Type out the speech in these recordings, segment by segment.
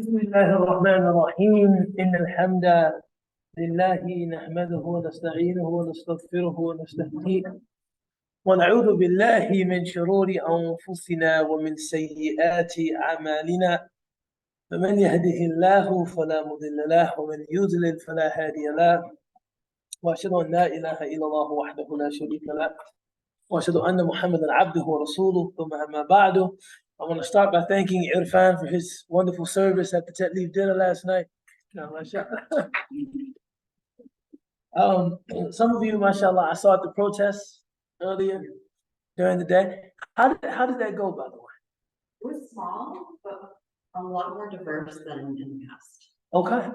بسم الله الرحمن الرحيم إن الحمد لله نحمده ونستعينه ونستغفره ونستهديه ونعوذ بالله من شرور أنفسنا ومن سيئات أعمالنا فمن يهده الله فلا مضل له ومن يضلل فلا هادي له وأشهد أن لا إله إلا الله وحده لا شريك له وأشهد أن محمدا عبده ورسوله ثم أما بعد. I want to start by thanking Irfan for his wonderful service at the Tet Leave dinner last night. Some of you, mashallah, I saw at the protests earlier during the day. How did that go, by the way? It was small, but a lot more diverse than in the past. Okay.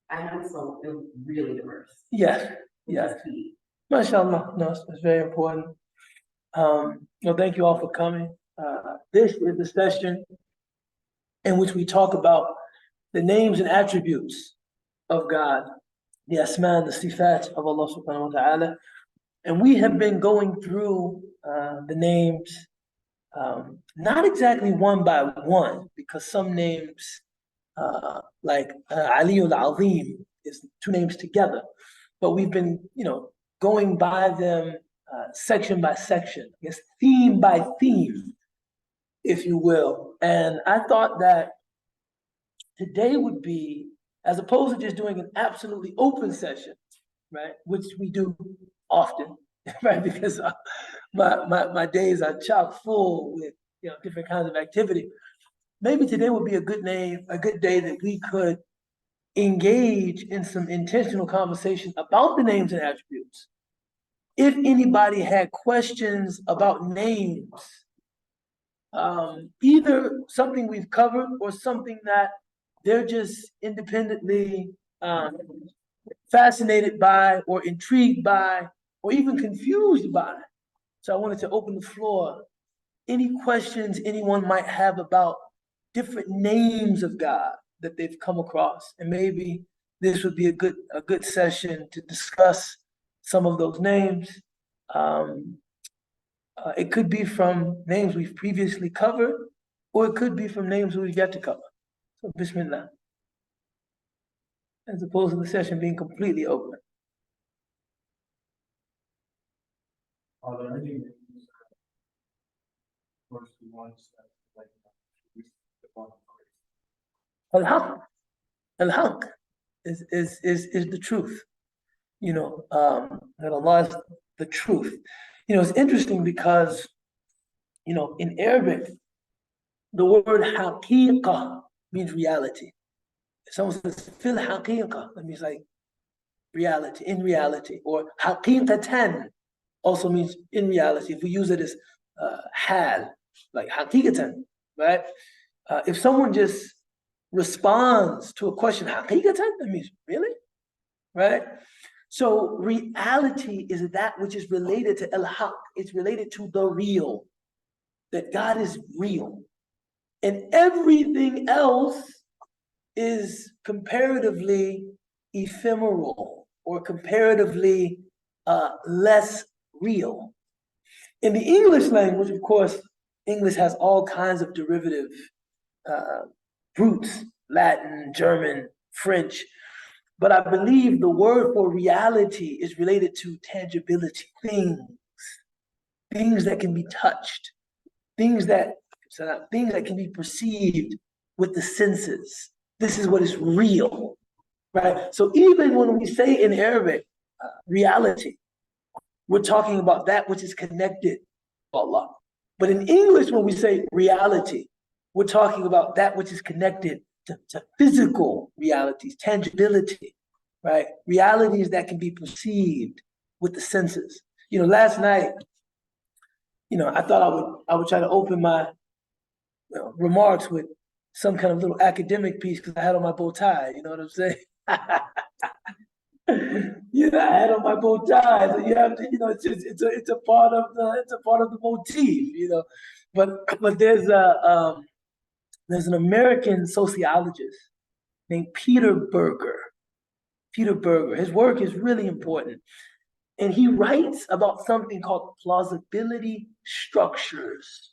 I know it was really diverse. Yes, yes. Mashallah, no, it's very important. Well, thank you all for coming. This is the session in which we talk about the names and attributes of God, the asma and the sifat of Allah subhanahu wa ta'ala. And we have been going through the names, not exactly one by one, because some names, like Aliul Azim, is two names together. But we've been, going by them section by section, I guess theme by theme, if you will. And I thought that today would be, as opposed to just doing an absolutely open session, right, which we do often, right, because my days are chock full with different kinds of activity. Maybe today would be a good day that we could engage in some intentional conversation about the names and attributes. If anybody had questions about names, either something we've covered or something that they're just independently fascinated by or intrigued by or even confused by. So I wanted to open the floor. Any questions anyone might have about different names of God that they've come across, and maybe this would be a good session to discuss some of those names. It could be from names we've previously covered, or it could be from names we've yet to cover. So Bismillah. As opposed to the session being completely open. Are there any names, of course, the ones that like Al-Haq. Al-Haq is the truth. That Allah is the truth. It's interesting because, in Arabic, the word haqiqah means reality. If someone says fil haqiqah, that means like reality, in reality, or haqiqatan also means in reality. If we use it as hal, like haqiqatan, right? If someone just responds to a question, haqiqatan, that means really, right? So reality is that which is related to al-haq. It's related to the real, that God is real. And everything else is comparatively ephemeral or comparatively less real. In the English language, of course, English has all kinds of derivative roots, Latin, German, French. But I believe the word for reality is related to tangibility, things that can be touched, things that can be perceived with the senses. This is what is real, right? So even when we say in Arabic, reality, we're talking about that which is connected to Allah. But in English, when we say reality, we're talking about that which is connected to physical realities, tangibility, right? Realities that can be perceived with the senses. Last night, I thought I would try to open my remarks with some kind of little academic piece because I had on my bow tie. You know what I'm saying? I had on my bow tie. So you have to, it's a part of the motif. But there's an American sociologist named Peter Berger. His work is really important. And he writes about something called plausibility structures.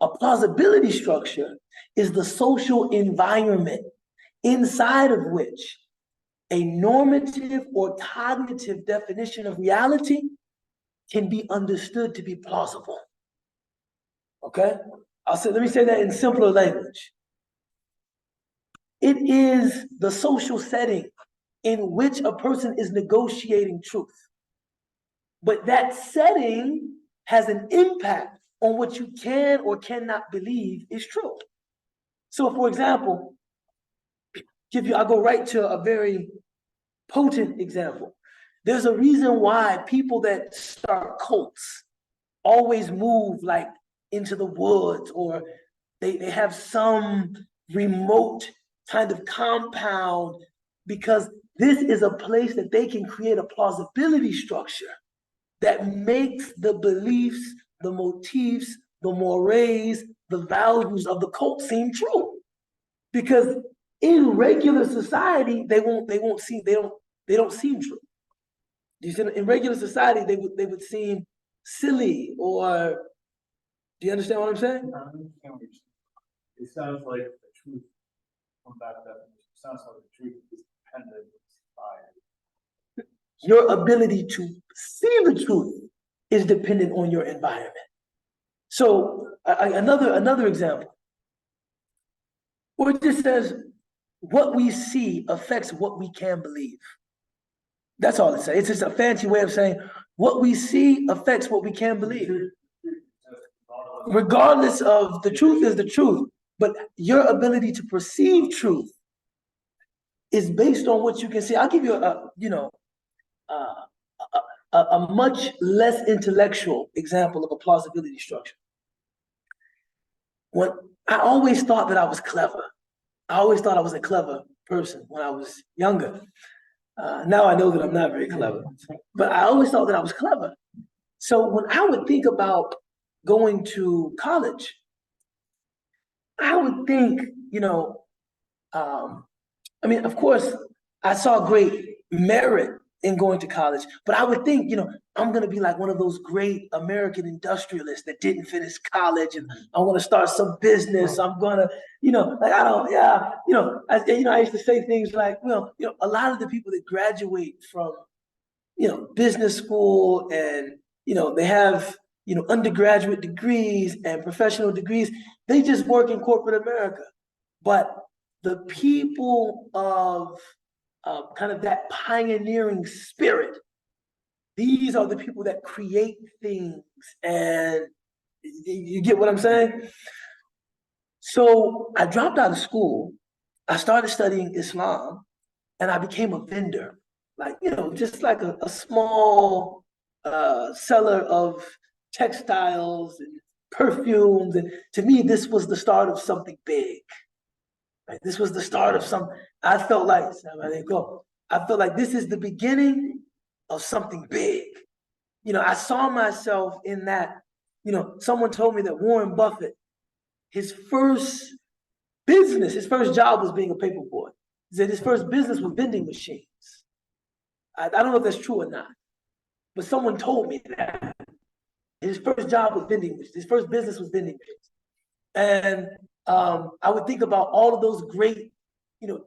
A plausibility structure is the social environment inside of which a normative or cognitive definition of reality can be understood to be plausible. Okay? Let me say that in simpler language. It is the social setting in which a person is negotiating truth. But that setting has an impact on what you can or cannot believe is true. So, for example, I'll go right to a very potent example. There's a reason why people that start cults always move like into the woods, or they have some remote kind of compound, because this is a place that they can create a plausibility structure that makes the beliefs, the motifs, the mores, the values of the cult seem true. Because in regular society, they don't seem true. You see, in regular society, they would seem silly, or do you understand what I'm saying? I understand what you're saying. It sounds like the truth, from that definition, it sounds like the truth is dependent on society. Your ability to see the truth is dependent on your environment. So another example, where it just says, what we see affects what we can believe. That's all it says. It's just a fancy way of saying what we see affects what we can believe. Regardless of, the truth is the truth, but your ability to perceive truth is based on what you can see. I'll give you a much less intellectual example of a plausibility structure. When I always thought that I was clever. I always thought I was a clever person when I was younger. Now I know that I'm not very clever, but I always thought that I was clever. So when I would think about going to college, I would think, of course, I saw great merit in going to college, but I would think, I'm going to be like one of those great American industrialists that didn't finish college, and I want to start some business. I'm going to, I used to say things like, a lot of the people that graduate from, business school, and, they have, undergraduate degrees and professional degrees, they just work in corporate America. But the people of kind of that pioneering spirit, these are the people that create things, and you get what I'm saying? So I dropped out of school, I started studying Islam, and I became a vendor, like, just like a small seller of textiles and perfumes. And to me, this was the start of something big. Right? This was the start of something. I felt like this is the beginning of something big. I saw myself in that. Someone told me that Warren Buffett, his first job was being a paper boy. He said his first business was vending machines. I don't know if that's true or not, but someone told me that. His first job was vending machines. His first business was vending machines. And I would think about all of those great,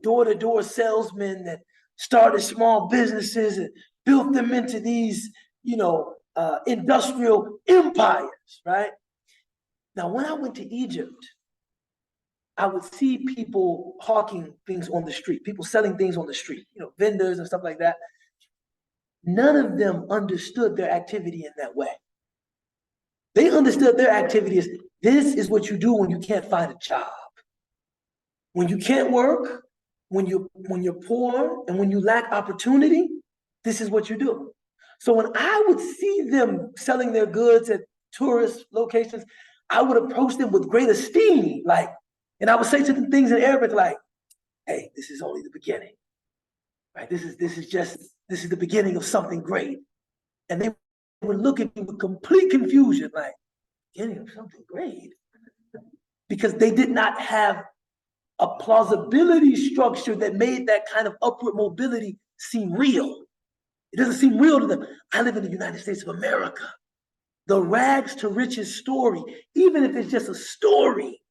door-to-door salesmen that started small businesses and built them into these, industrial empires, right? Now, when I went to Egypt, I would see people hawking things on the street, people selling things on the street, vendors and stuff like that. None of them understood their activity in that way. They understood their activity as, this is what you do when you can't find a job. When you can't work, when you're poor, and when you lack opportunity, this is what you do. So when I would see them selling their goods at tourist locations, I would approach them with great esteem, and I would say to them things in Arabic like, hey, this is only the beginning, right? This is the beginning of something great. And they would look at me with complete confusion, like, beginning of something great? Because they did not have a plausibility structure that made that kind of upward mobility seem real. It doesn't seem real to them. I live in the United States of America. The rags to riches story, even if it's just a story,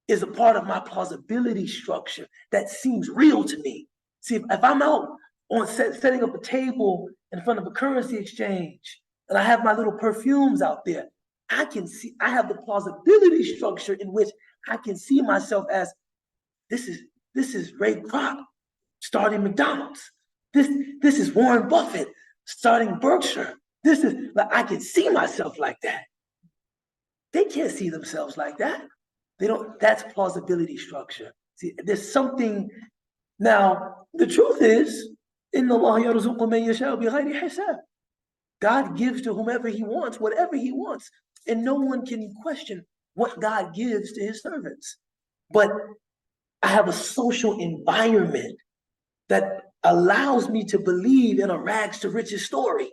is a part of my plausibility structure that seems real to me. See, if I'm out on setting up a table in front of a currency exchange and I have my little perfumes out there, I can see, I have the plausibility structure in which I can see myself as this is Ray Kroc starting McDonald's. This is Warren Buffett starting Berkshire. This is like I can see myself like that. They can't see themselves like that. They don't, that's plausibility structure. See, there's something. Now, the truth is, God gives to whomever he wants, whatever he wants. And no one can question what God gives to his servants. But I have a social environment that allows me to believe in a rags to riches story.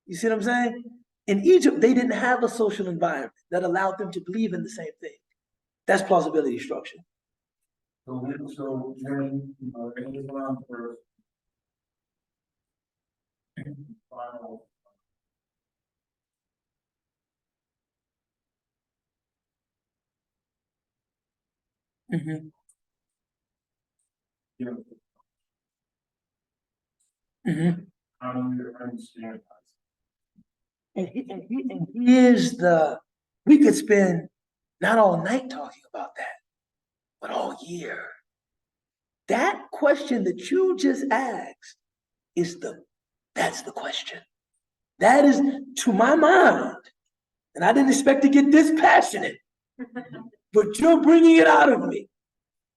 You see what I'm saying? In Egypt, they didn't have a social environment that allowed them to believe in the same thing. That's plausibility structure. So when Islam first final Mm-hmm. you know, Mm-hmm. how do you understand And here's the, we could spend not all night talking about that, but all year. That question that you just asked is that's the question. That is, to my mind, and I didn't expect to get this passionate, but you're bringing it out of me.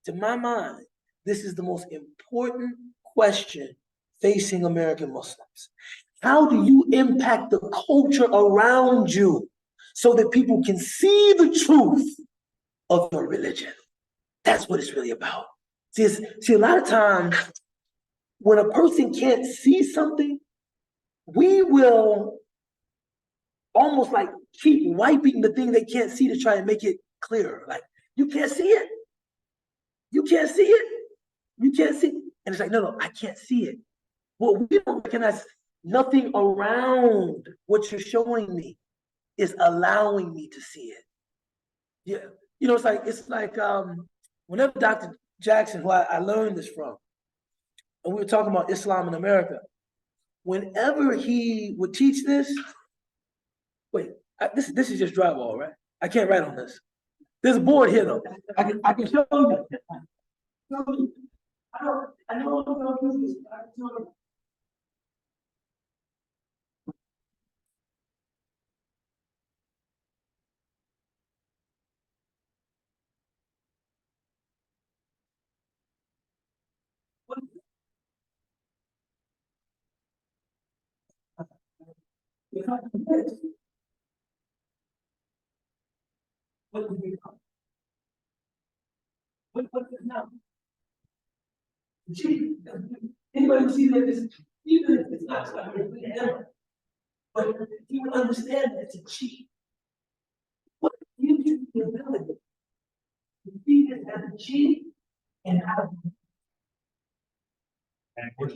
To my mind, this is the most important question facing American Muslims. How do you impact the culture around you so that people can see the truth of your religion? That's what it's really about. See, a lot of times when a person can't see something, we will almost like keep wiping the thing they can't see to try and make it clearer. Like, you can't see it. You can't see it. You can't see it. And it's like, no, I can't see it. Well, we don't recognize nothing around what you're showing me is allowing me to see it. Yeah. You know, it's like whenever Dr. Jackson, who I learned this from, and we were talking about Islam in America, whenever he would teach this, wait, this is just drywall, right? I can't write on this. There's a board here though. I can show you. I know I'm gonna do this, but I can show you. What do you call? What is it now? G. Anybody see that it's, even if it's not really hammer, but you will understand that it's a G. What gives you the ability to see it as a G and how and which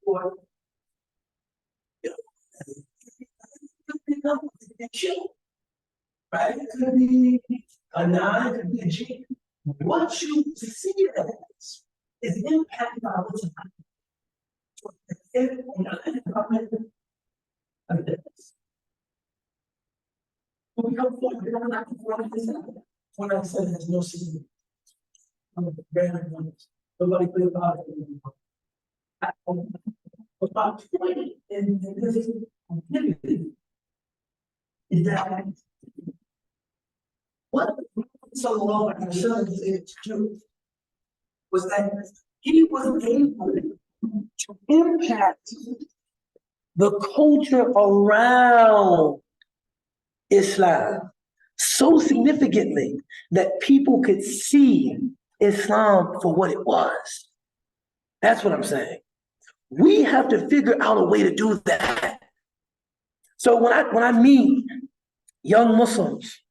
or right? It could be a 9, it could be a G. What you see it as is impacted by what's happening. We come forward, we don't have to form this out. When I said there's no secret. I'm very honest. Nobody could about it. About 20 and this is that what so long and showed it to do was that he was able to impact the culture around Islam so significantly that people could see Islam for what it was. That's what I'm saying. We have to figure out a way to do that. So when I meet young Muslims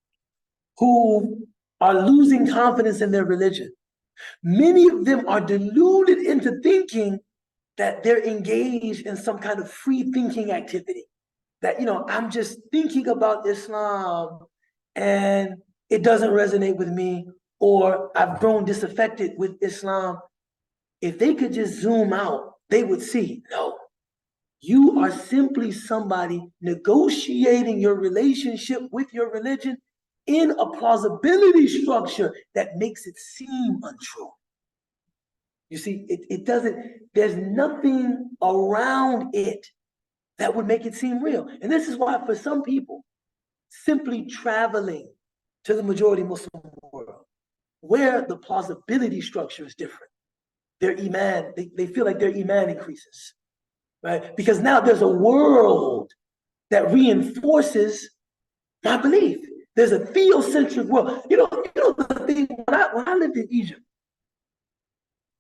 who are losing confidence in their religion. Many of them are deluded into thinking that they're engaged in some kind of free thinking activity. That, I'm just thinking about Islam and it doesn't resonate with me, or I've grown disaffected with Islam. If they could just zoom out, they would see, no, you are simply somebody negotiating your relationship with your religion in a plausibility structure that makes it seem untrue. You see, it doesn't, there's nothing around it that would make it seem real. And this is why for some people, simply traveling to the majority Muslim world, where the plausibility structure is different, their iman, they feel like their iman increases, right? Because now there's a world that reinforces my belief. There's a theocentric world. The thing, when I lived in Egypt,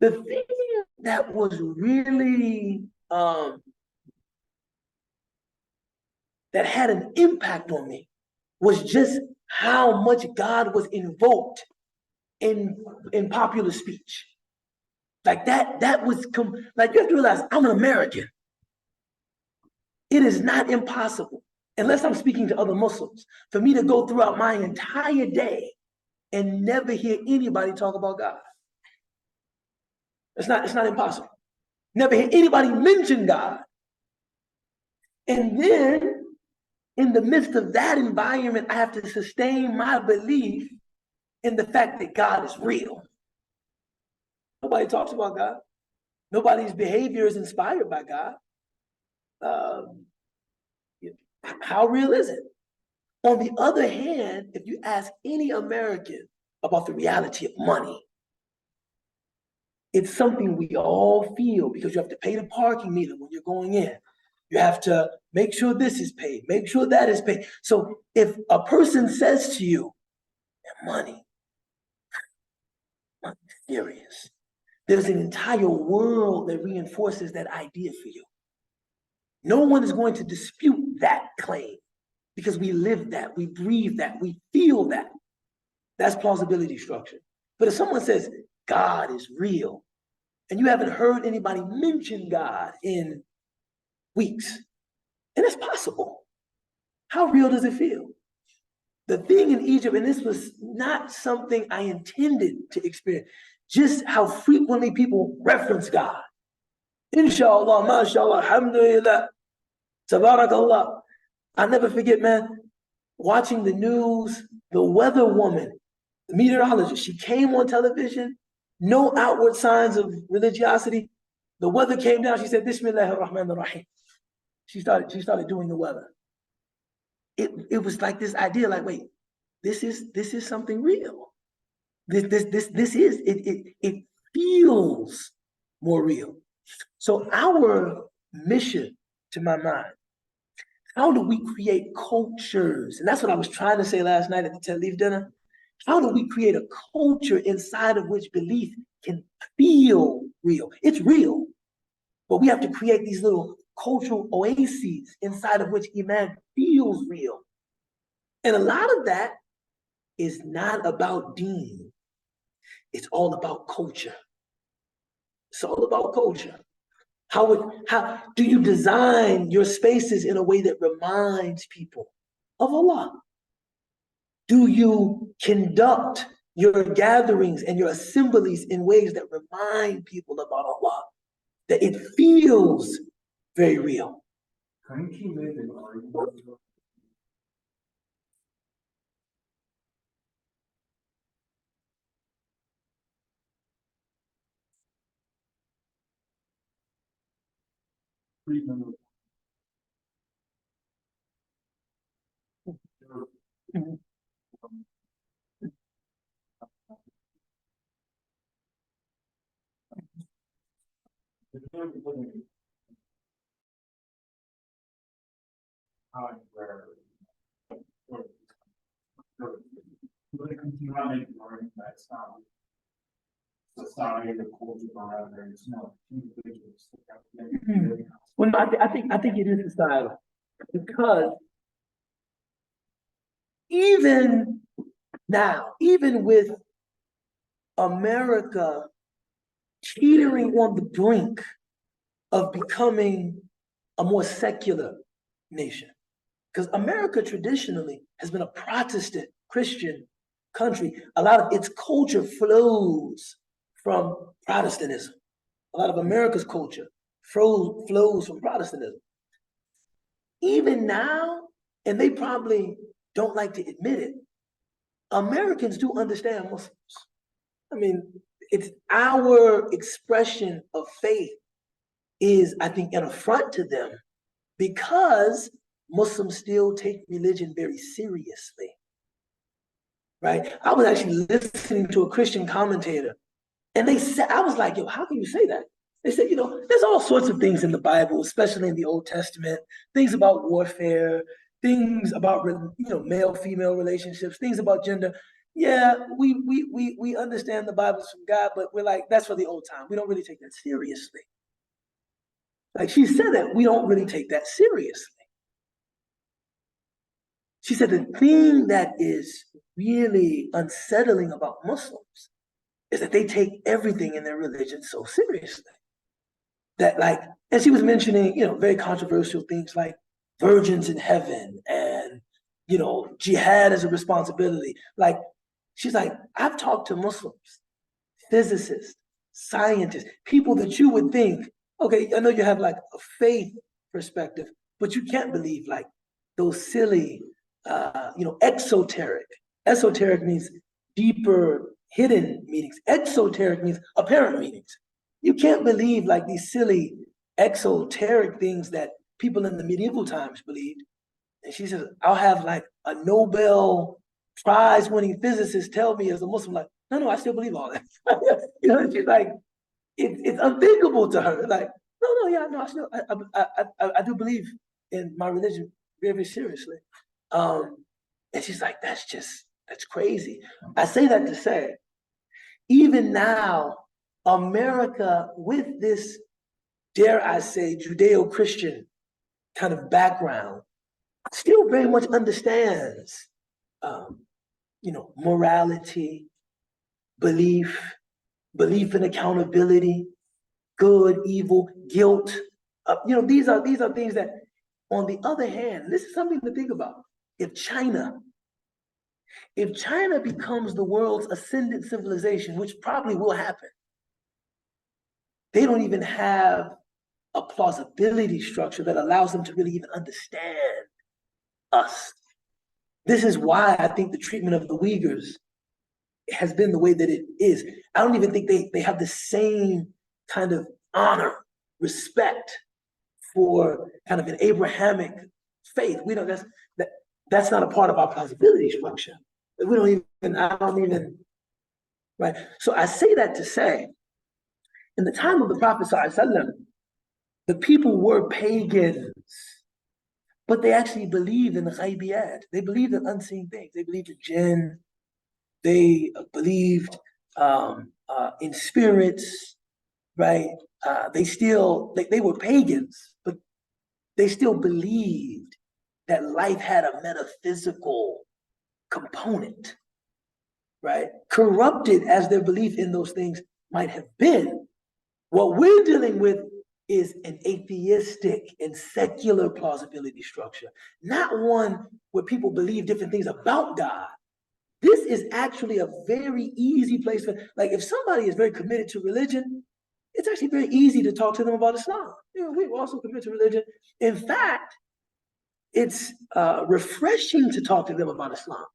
the thing that was really, that had an impact on me was just how much God was invoked in popular speech. Like that was, like, you have to realize I'm an American. It is not impossible, unless I'm speaking to other Muslims, for me to go throughout my entire day and never hear anybody talk about God. It's not impossible. Never hear anybody mention God. And then in the midst of that environment, I have to sustain my belief in the fact that God is real. Nobody talks about God. Nobody's behavior is inspired by God. How real is it? On the other hand, if you ask any American about the reality of money, it's something we all feel, because you have to pay the parking meter when you're going in. You have to make sure this is paid, make sure that is paid. So if a person says to you, money's serious, there's an entire world that reinforces that idea for you. No one is going to dispute that claim, because we live that, we breathe that, we feel that. That's plausibility structure. But if someone says God is real, and you haven't heard anybody mention God in weeks, and it's possible, how real does it feel? The thing in Egypt, and this was not something I intended to experience, just how frequently people reference God. Inshallah, mashallah, alhamdulillah, tabarakallah. I never forget, man, watching the news, the weather woman, the meteorologist, she came on television, no outward signs of religiosity. The weather came down, she said, Bismillahir Rahmanir Rahim. She started doing the weather. It was like this idea, like, wait, this is something real. It feels more real. So our mission, to my mind, how do we create cultures? And that's what I was trying to say last night at the Tel-Aviv dinner. How do we create a culture inside of which belief can feel real? It's real, but we have to create these little cultural oases inside of which Iman feels real. And a lot of that is not about deen. It's all about culture. It's all about culture. How do you design your spaces in a way that reminds people of Allah? Do you conduct your gatherings and your assemblies in ways that remind people about Allah? That it feels very real. Couldn't you make an argument? Well, no, I think it is societal, because even Now, even with America teetering on the brink of becoming a more secular nation, because America traditionally has been a Protestant Christian country. A lot of its culture flows from Protestantism. A lot of America's culture flows from Protestantism. Even now, and they probably don't like to admit it, Americans do understand Muslims. I mean, it's our expression of faith is, I think, an affront to them because Muslims still take religion very seriously, right? I was actually listening to a Christian commentator, and they said, I was like, yo, how can you say that? They said, there's all sorts of things in the Bible, especially in the Old Testament, things about warfare, things about, male-female relationships, things about gender. Yeah, we understand the Bible's from God, but we're like, that's for the old time. We don't really take that seriously. Like she said that we don't really take that seriously. She said the thing that is really unsettling about Muslims is that they take everything in their religion so seriously. That and she was mentioning, very controversial things like virgins in heaven and, jihad as a responsibility. Like, she's like, I've talked to Muslims, physicists, scientists, people that you would think, okay, I know you have like a faith perspective, but you can't believe like those silly, exoteric. Esoteric means deeper, hidden meanings. Exoteric means apparent meanings. You can't believe like these silly, exoteric things that people in the medieval times believed. And she says, I'll have like a Nobel Prize winning physicist tell me as a Muslim, like, no, I still believe all that. She's like, it's unthinkable to her. Like, I do believe in my religion very, very seriously. And she's like, that's crazy. I say that to say, even now, America, with this, dare I say, Judeo-Christian kind of background, still very much understands, morality, belief in accountability, good, evil, guilt. These are things that, on the other hand, this is something to think about. If China becomes the world's ascendant civilization, which probably will happen, they don't even have a plausibility structure that allows them to really even understand us. This is why I think the treatment of the Uyghurs has been the way that it is. I don't even think they have the same kind of honor, respect for kind of an Abrahamic faith. We don't, that's not a part of our plausibility structure. I don't even, right? So I say that to say, in the time of the Prophet ﷺ, the people were pagans, but they actually believed in the ghaibiyat. They believed in unseen things. They believed in jinn. They believed in spirits, right? They were pagans, but they still believed that life had a metaphysical component, right? Corrupted as their belief in those things might have been, what we're dealing with is an atheistic and secular plausibility structure, not one where people believe different things about God. This is actually a very easy place for, like, if somebody is very committed to religion, it's actually very easy to talk to them about Islam. We're also committed to religion. In fact, it's refreshing to talk to them about Islam.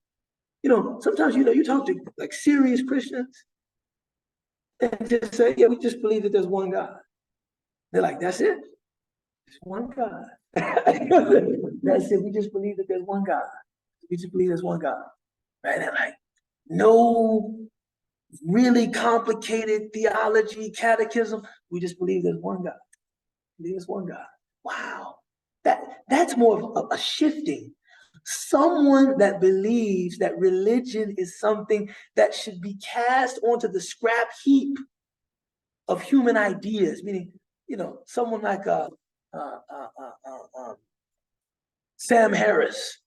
Sometimes, you talk to like serious Christians and just say, yeah, we just believe that there's one God. They're like, that's it? There's one God. That's it. We just believe that there's one God. We just believe there's one God. Right? And like, no really complicated theology, catechism. We just believe there's one God. There's one God. Wow. That's more of a shifting. Someone that believes that religion is something that should be cast onto the scrap heap of human ideas, meaning, someone like Sam Harris,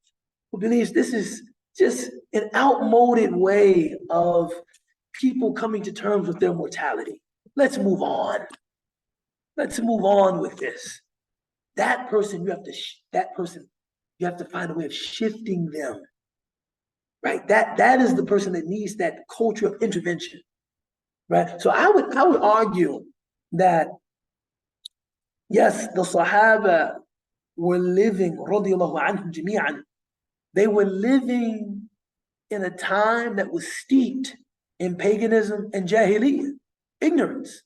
who believes this is just an outmoded way of people coming to terms with their mortality. Let's move on. Let's move on with this. That person, you have to find a way of shifting them. Right? That is the person that needs that culture of intervention. Right? So I would argue that yes, the Sahaba were living, radiallahu anhum jami'an, they were living in a time that was steeped in paganism and jahiliyyah, ignorance.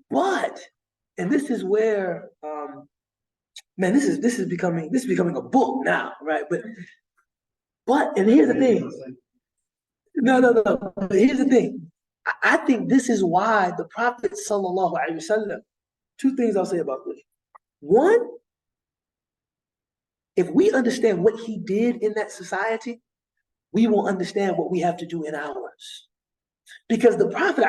But, and this is where, man, this is becoming a book now, right? But, and here's the thing. No. But here's the thing. I think this is why the Prophet sallallahu alaihi wasallam. Two things I'll say about this. One, if we understand what he did in that society, we will understand what we have to do in ours. Because the Prophet,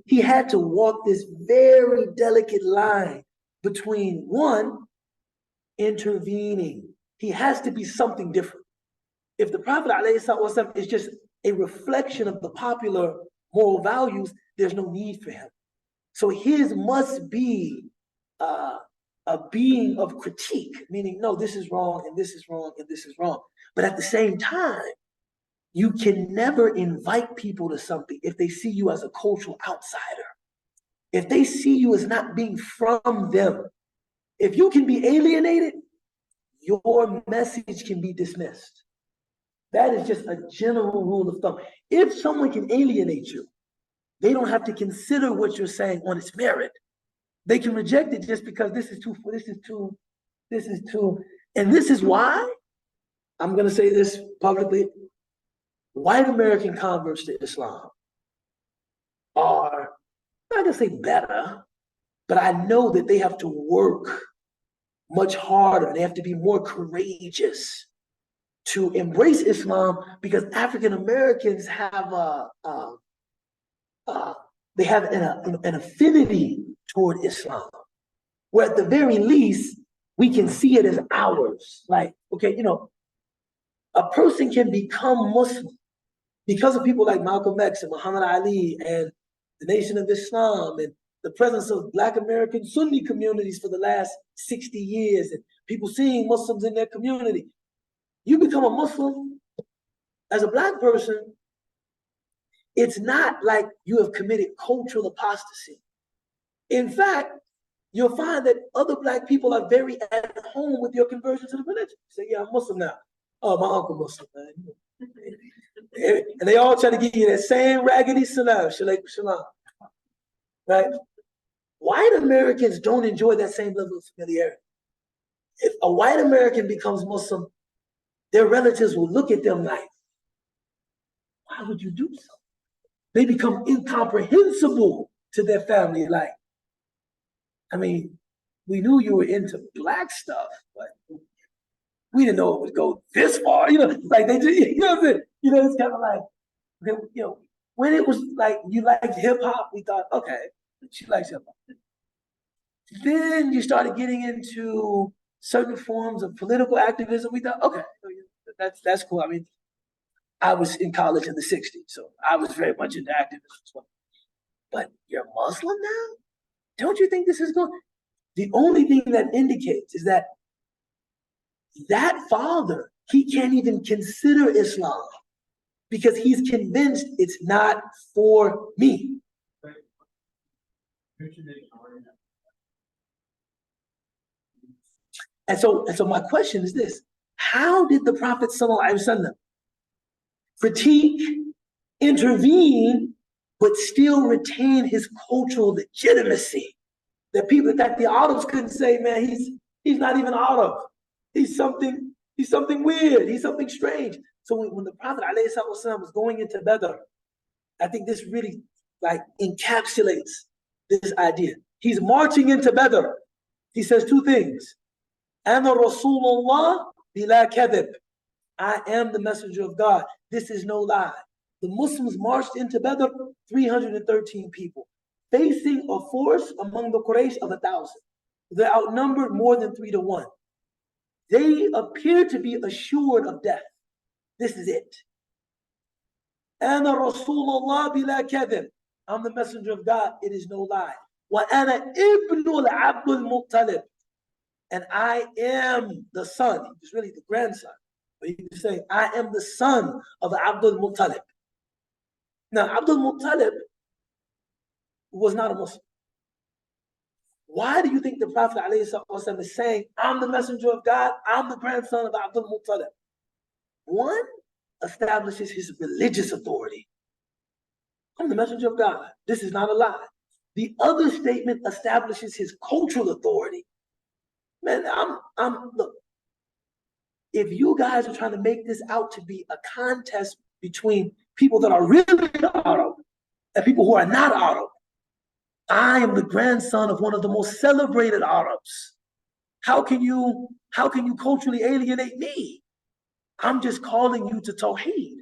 he had to walk this very delicate line between one, intervening. He has to be something different. If the Prophet is just a reflection of the popular moral values, there's no need for him. So his must be a being of critique, meaning, no, this is wrong, and this is wrong, and this is wrong. But at the same time, you can never invite people to something if they see you as a cultural outsider. If they see you as not being from them. If you can be alienated, your message can be dismissed. That is just a general rule of thumb. If someone can alienate you, they don't have to consider what you're saying on its merit. They can reject it just because this is too, and this is why, I'm gonna say this publicly, white American converts to Islam are, I'm not gonna say better, but I know that they have to work much harder. They have to be more courageous to embrace Islam, because African Americans have they have an affinity toward Islam, where at the very least we can see it as ours. Like, okay, a person can become Muslim because of people like Malcolm X and Muhammad Ali and the Nation of Islam and the presence of Black American Sunni communities for the last 60 years and people seeing Muslims in their community. You become a Muslim as a Black person, it's not like you have committed cultural apostasy. In fact, you'll find that other Black people are very at home with your conversion to the religion. You say, yeah, I'm Muslim now. Oh, my uncle Muslim, man. And they all try to give you that same raggedy salam, shalom. Right? White Americans don't enjoy that same level of familiarity. If a white American becomes Muslim, their relatives will look at them like, why would you do so? They become incomprehensible to their family. Like, I mean, we knew you were into Black stuff, but we didn't know it would go this far. Like they just, it's kind of like, when it was like you liked hip hop, we thought, okay, she likes hip hop. Then you started getting into certain forms of political activism. We thought, okay, that's cool. I mean, I was in college in the 60s, so I was very much into activism as well. But you're Muslim now? Don't you think this is going? The only thing that indicates is that father, he can't even consider Islam because he's convinced it's not for me. And so my question is this: how did the Prophet ﷺ critique, intervene, but still retain his cultural legitimacy? That the Arabs couldn't say, man, he's not even Arab. He's something weird. He's something strange. So when the Prophet ﷺ was going into Badr, I think this really encapsulates this idea. He's marching into Badr. He says two things. Ana Rasulullah bila kadhib. I am the messenger of God. This is no lie. The Muslims marched into Badr, 313 people, facing a force among the Quraysh of 1,000. They're outnumbered more than 3 to 1. They appear to be assured of death. This is it. أنا رسول الله بلا كذب. I'm the messenger of God, it is no lie. وأنا ابن العبد المطلب. And I am the son, he's really the grandson. But you can say, I am the son of Abdul Muttalib. Now, Abdul Muttalib was not a Muslim. Why do you think the Prophet ﷺ is saying, I'm the messenger of God, I'm the grandson of Abdul Muttalib? One establishes his religious authority. I'm the messenger of God. This is not a lie. The other statement establishes his cultural authority. Man, look, if you guys are trying to make this out to be a contest between people that are really Arab and people who are not Arab, I am the grandson of one of the most celebrated Arabs. How can you culturally alienate me? I'm just calling you to Tawheed.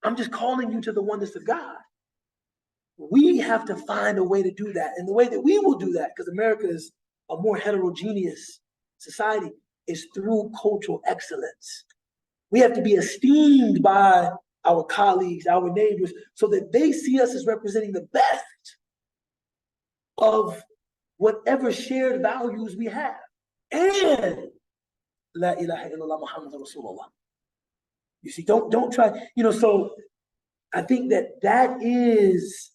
I'm just calling you to the oneness of God. We have to find a way to do that. And the way that we will do that, because America is a more heterogeneous society, is through cultural excellence. We have to be esteemed by our colleagues, our neighbors, so that they see us as representing the best of whatever shared values we have. And La ilaha illallah Muhammad Rasulullah. You see, don't try, so I think that is,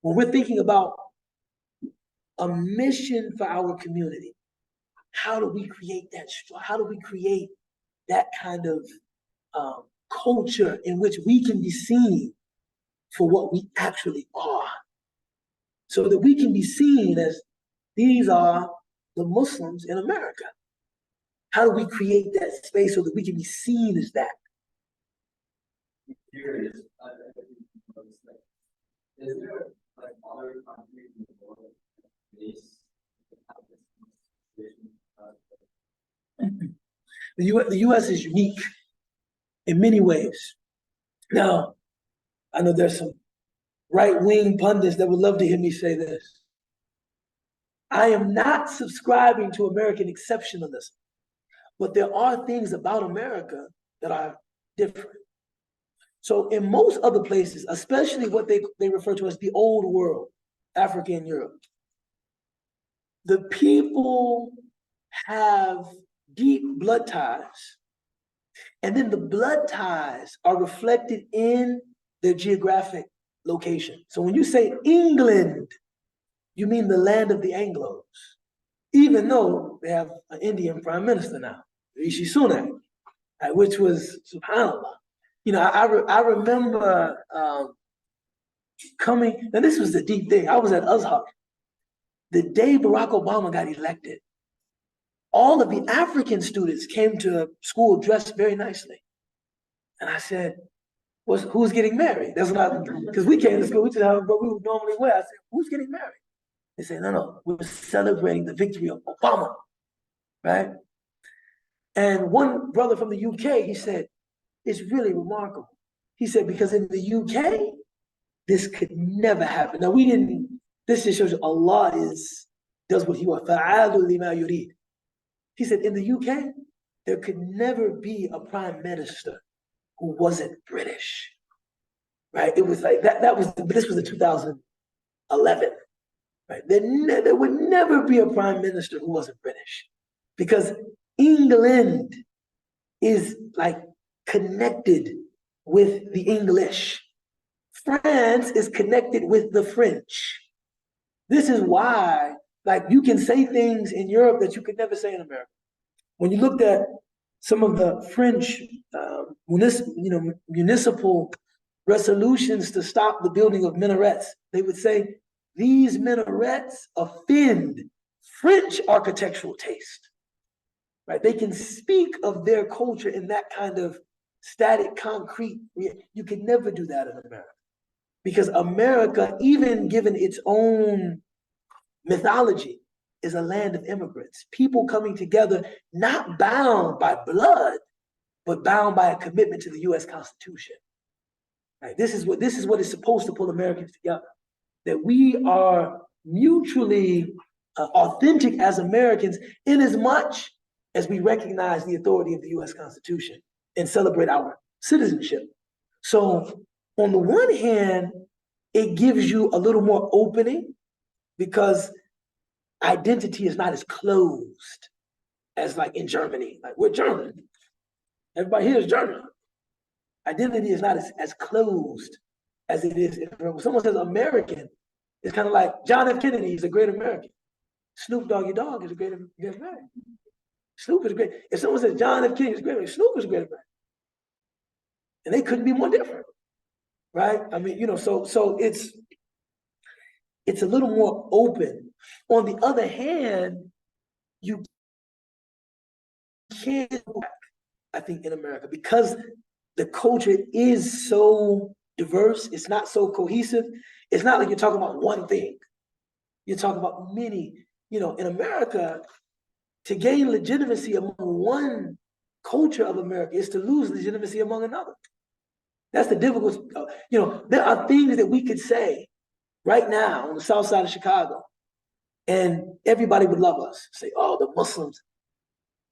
when we're thinking about a mission for our community, how do we create that? How do we create that kind of culture in which we can be seen for what we actually are? So that we can be seen as these are the Muslims in America. How do we create that space so that we can be seen as that? I'm curious, is there like other countries in the world that face The U.S. is unique in many ways. Now, I know there's some right-wing pundits that would love to hear me say this. I am not subscribing to American exceptionalism, but there are things about America that are different. So in most other places, especially what they refer to as the old world, Africa and Europe, the people have deep blood ties, and then the blood ties are reflected in their geographic location. So when you say England, you mean the land of the Anglos, even though they have an Indian prime minister now, Rishi Sunak, which was subhanAllah. I remember coming, and this was the deep thing. I was at Azhar. The day Barack Obama got elected, all of the African students came to school dressed very nicely. And I said, who's getting married? That's not, because we came to school, we just have what we would normally wear. I said, who's getting married? They said, no, we're celebrating the victory of Obama, right? And one brother from the UK, he said, it's really remarkable. He said, because in the UK, this could never happen. Now this just shows you Allah does what he wants. فَعَالٌ لِمَا يُرِيدُ. He said, in the UK, there could never be a prime minister who wasn't British, right? It was like this was in 2011, right? There would never be a prime minister who wasn't British, because England is like connected with the English. France is connected with the French. This is why, like, you can say things in Europe that you could never say in America. When you looked at some of the French municipal resolutions to stop the building of minarets, they would say, these minarets offend French architectural taste, right? They can speak of their culture in that kind of static, concrete. You can never do that in America. Because America, even given its own mythology, is a land of immigrants, people coming together, not bound by blood, but bound by a commitment to the U.S. Constitution. Right? This is what is supposed to pull Americans together, that we are mutually authentic as Americans, in as much as we recognize the authority of the U.S. Constitution and celebrate our citizenship. So on the one hand, it gives you a little more opening because identity is not as closed as like in Germany. Like we're German. Everybody here is German. Identity is not as closed as it is. When someone says American, it's kind of like John F. Kennedy is a great American. Snoop Doggy Dogg is a great American. Snoop is great. If someone says John F. Kennedy is a great American, Snoop is a great American. And they couldn't be more different, right? I mean, so it's a little more open. On the other hand, you can't, I think, in America, because the culture is so diverse, it's not so cohesive. It's not like you're talking about one thing. You're talking about many, in America, to gain legitimacy among one culture of America is to lose legitimacy among another. That's the difficult, there are things that we could say right now on the south side of Chicago, and everybody would love us. Say, oh, the Muslims.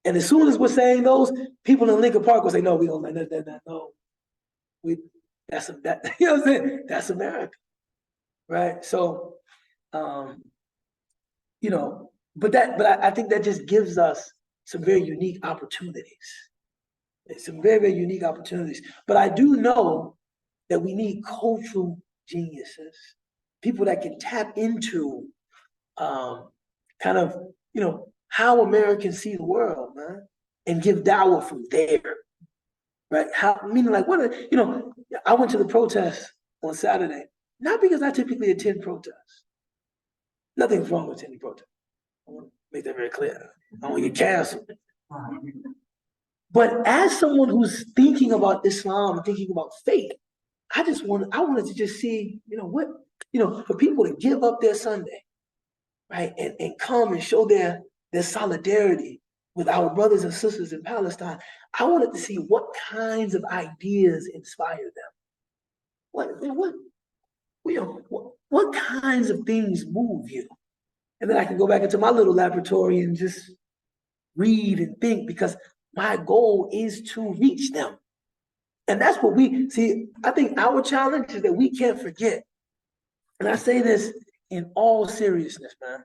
And as soon as we're saying those, people in Lincoln Park will say, no, we don't like that, no. That's America, right? So, but I think that just gives us some very unique opportunities. Some very, very unique opportunities. But I do know that we need cultural geniuses, people that can tap into kind of, how Americans see the world, man, and give dawah from there, right? Meaning like, I went to the protest on Saturday, not because I typically attend protests. Nothing's wrong with attending protests. I want to make that very clear. I don't want to get canceled. But as someone who's thinking about Islam, thinking about faith, I wanted to just see, for people to give up their Sunday, right, and come and show their solidarity with our brothers and sisters in Palestine. I wanted to see what kinds of ideas inspire them. What kinds of things move you? And then I can go back into my little laboratory and just read and think, because my goal is to reach them. And that's what we see. I think our challenge is that we can't forget. And I say this in all seriousness, man.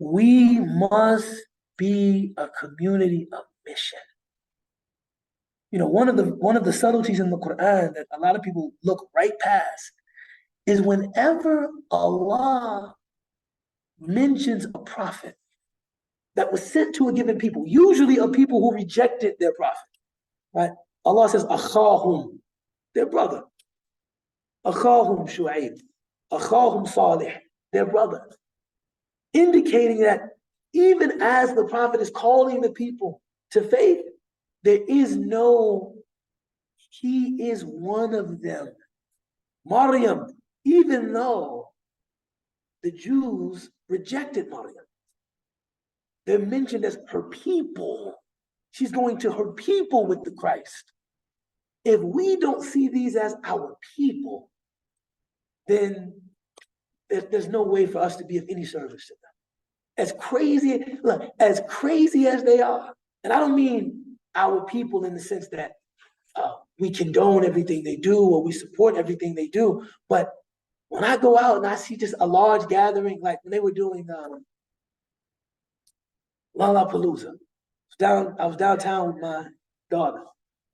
We must be a community of mission. One of the subtleties in the Quran that a lot of people look right past is whenever Allah mentions a prophet that was sent to a given people, usually a people who rejected their prophet, right? Allah says, akhahum, their brother. Akhahum Shu'aib, akhahum Salih, their brother. Indicating that even as the prophet is calling the people to faith, there is he is one of them. Maryam, even though the Jews rejected Maryam, they're mentioned as her people. She's going to her people with the Christ. If we don't see these as our people, then there's no way for us to be of any service to them. As crazy as they are, and I don't mean our people in the sense that we condone everything they do or we support everything they do, but when I go out and I see just a large gathering, like when they were doing Lollapalooza, I was downtown with my daughter,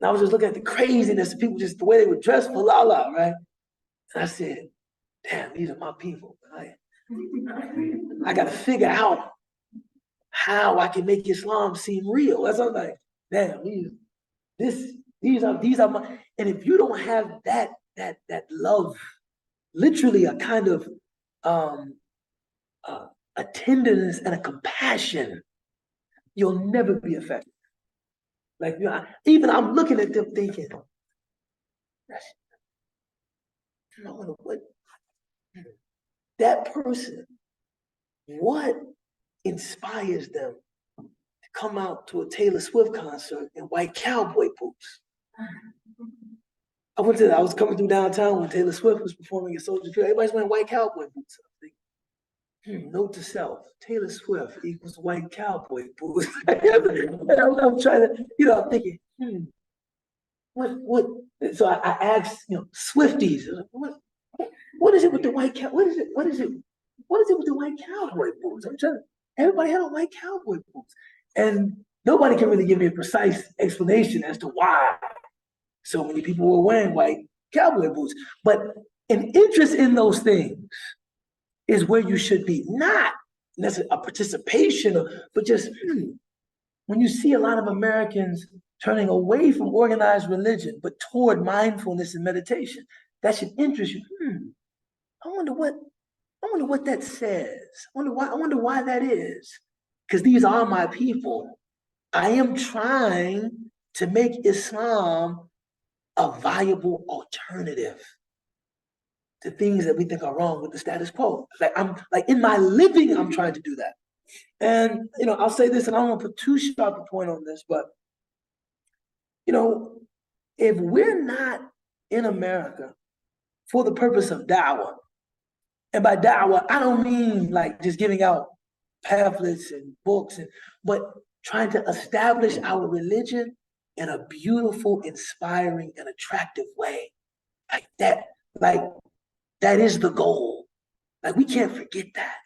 and I was just looking at the craziness of people, just the way they would dress for Lala, right? And I said, damn, these are my people. Right? I got to figure out how I can make Islam seem real. That's what I'm like, damn, these are my, and if you don't have that love, literally a kind of a tenderness and a compassion, you'll never be effective. Like, even I'm looking at them thinking, what that person, what inspires them to come out to a Taylor Swift concert in white cowboy boots? I was coming through downtown when Taylor Swift was performing at Soldier Field. Everybody's wearing white cowboy boots. Note to self: Taylor Swift equals white cowboy boots. And I'm trying to, I'm thinking, so I asked, Swifties, what is it with the white cow? What is it with the white cowboy boots? Everybody had on white cowboy boots. And nobody can really give me a precise explanation as to why so many people were wearing white cowboy boots. But an interest in those things is where you should be, not necessarily a participation, but just when you see a lot of Americans turning away from organized religion, but toward mindfulness and meditation, that should interest you. I wonder what that says. I wonder why that is. Because these are my people. I am trying to make Islam a viable alternative to things that we think are wrong with the status quo. Like in my living, I'm trying to do that. And I'll say this, and I don't want to put too sharp a point on this, but if we're not in America for the purpose of da'wah, and by da'wah, I don't mean like just giving out pamphlets and books, but trying to establish our religion in a beautiful, inspiring, and attractive way. That is the goal. Like, we can't forget that.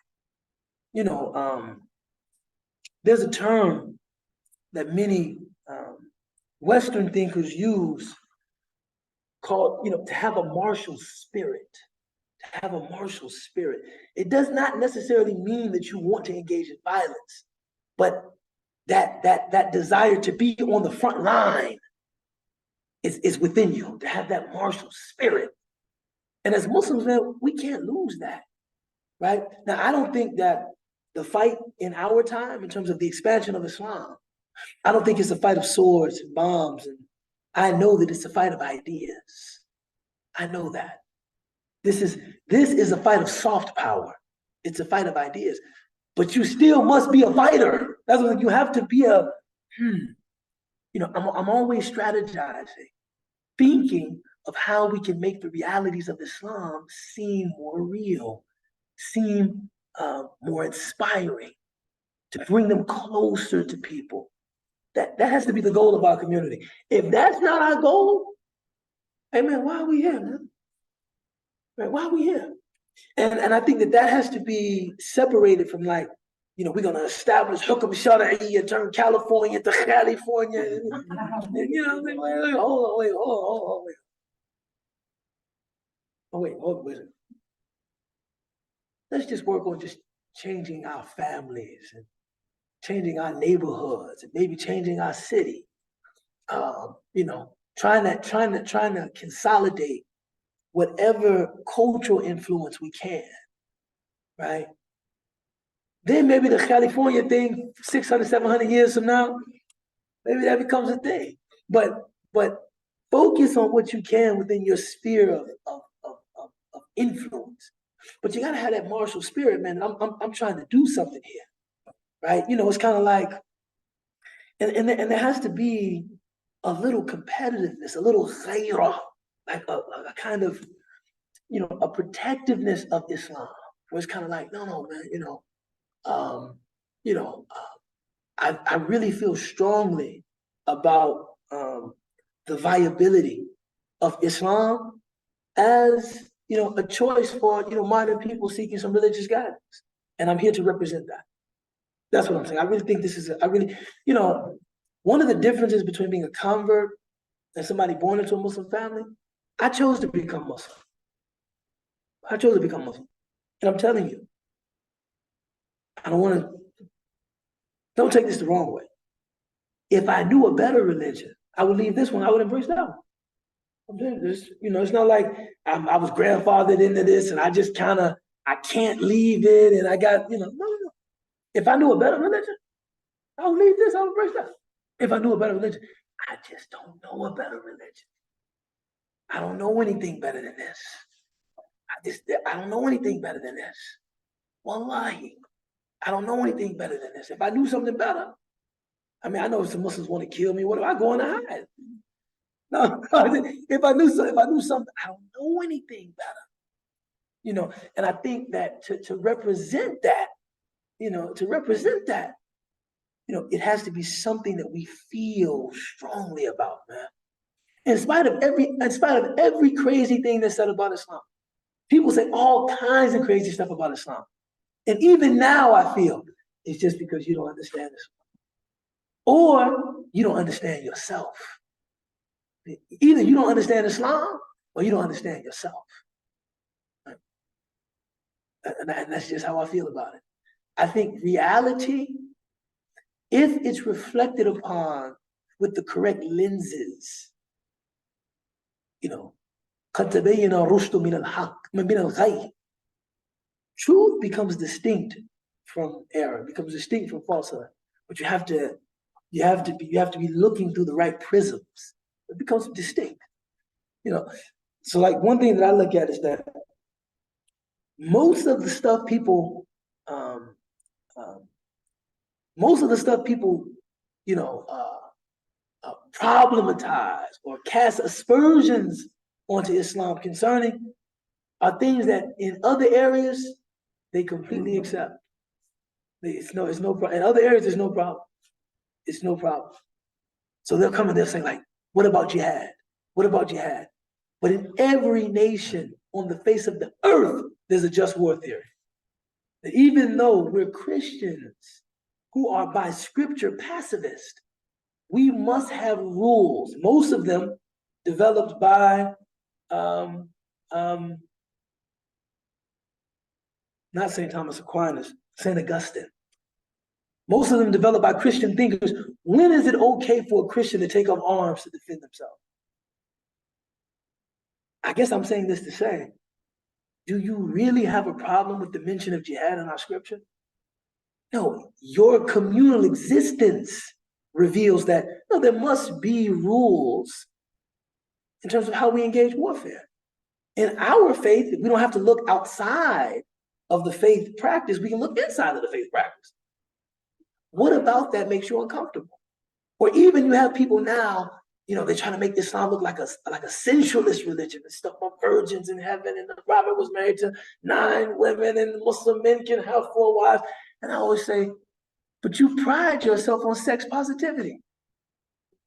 There's a term that many Western thinkers use called, to have a martial spirit. To have a martial spirit. It does not necessarily mean that you want to engage in violence, but that desire to be on the front line is within you, to have that martial spirit. And as Muslims, man, we can't lose that, right? Now, I don't think that the fight in our time, in terms of the expansion of Islam, I don't think it's a fight of swords and bombs. And I know that it's a fight of ideas. I know that. This is a fight of soft power. It's a fight of ideas. But you still must be a fighter. That's what you have to be I'm always strategizing, thinking of how we can make the realities of Islam seem more real, seem more inspiring, to bring them closer to people. That has to be the goal of our community. If that's not our goal, hey man, why are we here, man? Right? Why are we here? And I think that has to be separated from we're going to establish Hukum Shara'i and turn California to California. Wait. Let's just work on just changing our families and changing our neighborhoods and maybe changing our city. Trying to consolidate whatever cultural influence we can, right? Then maybe the California thing, 600, 700 years from now, maybe that becomes a thing. But focus on what you can within your sphere of influence. But you gotta have that martial spirit, man. I'm trying to do something here, right? It's kind of like, and there has to be a little competitiveness, a little ghairah, like a kind of, a protectiveness of Islam, where it's kind of like, no, man, I really feel strongly about the viability of Islam as, a choice for, modern people seeking some religious guidance. And I'm here to represent that. That's what I'm saying. I really think this is, one of the differences between being a convert and somebody born into a Muslim family, I chose to become Muslim. And I'm telling you, don't take this the wrong way. If I knew a better religion, I would leave this one, I would embrace that one. I'm doing this, it's not like I was grandfathered into this and I just I can't leave it and I got, no. If I knew a better religion, I would leave this, I would embrace that. If I knew a better religion, I just don't know a better religion. I don't know anything better than this. I don't know anything better than this. Wallahi, I don't know anything better than this. If I knew something better, I know if some Muslims want to kill me, what am I going to hide? No, if I knew something, I don't know anything better. And I think that to represent that, it has to be something that we feel strongly about, man. In spite of every crazy thing that's said about Islam. People say all kinds of crazy stuff about Islam. And even now I feel it's just because you don't understand Islam. Or you don't understand yourself. Either you don't understand Islam or you don't understand yourself. And that's just how I feel about it. I think reality, if it's reflected upon with the correct lenses, you know, قَدْ تَبَيَّنَ الرُّشْدُ مِنَ الْحَقِّ مِنَ الْغَيِّ. Truth becomes distinct from error, becomes distinct from falsehood. But you have to be looking through the right prisms. It becomes distinct. You know, so like one thing that I look at is that most of the stuff people, problematize or cast aspersions onto Islam concerning are things that in other areas they completely accept. It's no problem. In other areas, there's no problem. It's no problem. So they'll come and they'll say, like, what about jihad? What about jihad? But in every nation on the face of the earth, there's a just war theory. That even though we're Christians who are by scripture pacifist, we must have rules, most of them developed by not St. Thomas Aquinas, St. Augustine. Most of them developed by Christian thinkers. When is it okay for a Christian to take up arms to defend themselves? I guess I'm saying this to say, do you really have a problem with the mention of jihad in our scripture? No, your communal existence reveals that, no, there must be rules in terms of how we engage warfare. In our faith, we don't have to look outside of the faith practice. We can look inside of the faith practice. What about that makes you uncomfortable? Or even you have people now, they're trying to make Islam look like a sensualist religion and stuff about virgins in heaven, and the Prophet was married to 9 women, and Muslim men can have 4 wives. And I always say, but you pride yourself on sex positivity.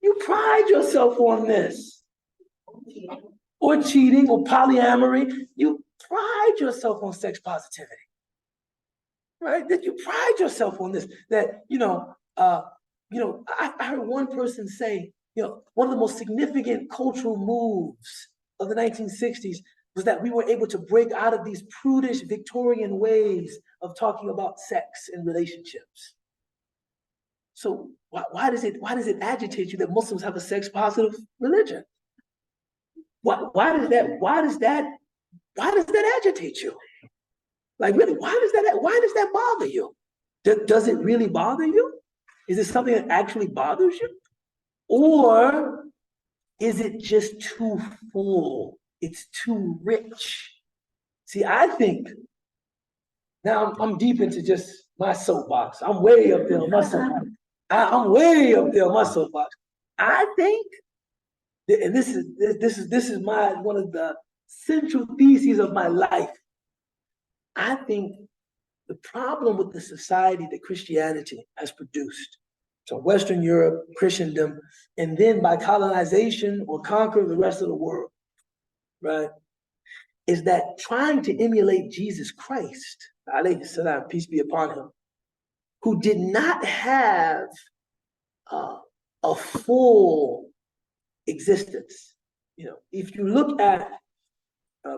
You pride yourself on this. Or cheating or polyamory. You pride yourself on sex positivity. Right? That you pride yourself on this. That, I heard one person say, one of the most significant cultural moves of the 1960s was that we were able to break out of these prudish Victorian ways of talking about sex and relationships. So why does it agitate you that Muslims have a sex positive religion? Why does that agitate you? Like, really, why does that bother you? Does it really bother you? Is it something that actually bothers you? Or is it just too full? It's too rich. See, I think now I'm deep into just my soapbox. I'm way up there on my soapbox. I'm way up there on my soapbox. I think, and this is one of the central theses of my life. I think the problem with the society that Christianity has produced, so Western Europe, Christendom, and then by colonization or conquer the rest of the world, right, is that trying to emulate Jesus Christ, alayhi salam, peace be upon him, who did not have a full existence. If you look at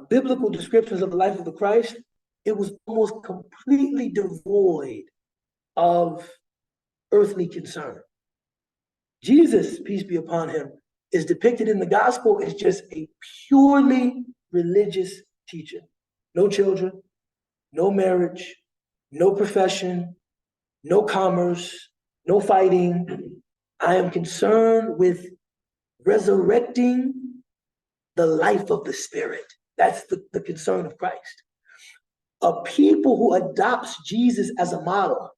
biblical descriptions of the life of the Christ, it was almost completely devoid of earthly concern. Jesus, peace be upon him, is depicted in the gospel as just a purely religious teacher. No children, no marriage, no profession, no commerce, no fighting. I am concerned with resurrecting the life of the spirit. That's the concern of Christ. A people who adopts Jesus as a model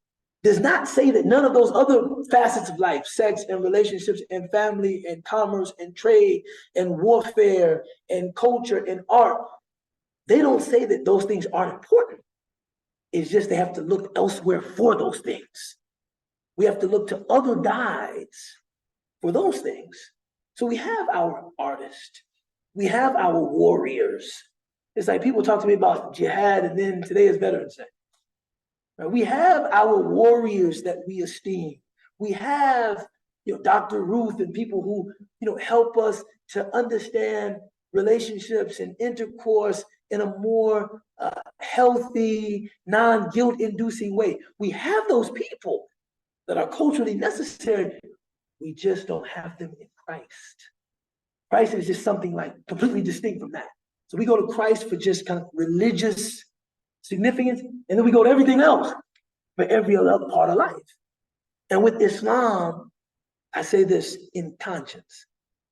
does not say that none of those other facets of life, sex and relationships and family and commerce and trade and warfare and culture and art, they don't say that those things aren't important. It's just they have to look elsewhere for those things. We have to look to other guides for those things. So we have our artists, we have our warriors. It's like people talk to me about jihad, and then today is Veterans Day. Right? We have our warriors that we esteem. We have, Dr. Ruth and people who, help us to understand relationships and intercourse in a more healthy, non-guilt inducing way. We have those people that are culturally necessary. We just don't have them in Christ. Christ is just something like completely distinct from that. So we go to Christ for just kind of religious significance, and then we go to everything else for every other part of life. And with Islam, I say this in conscience,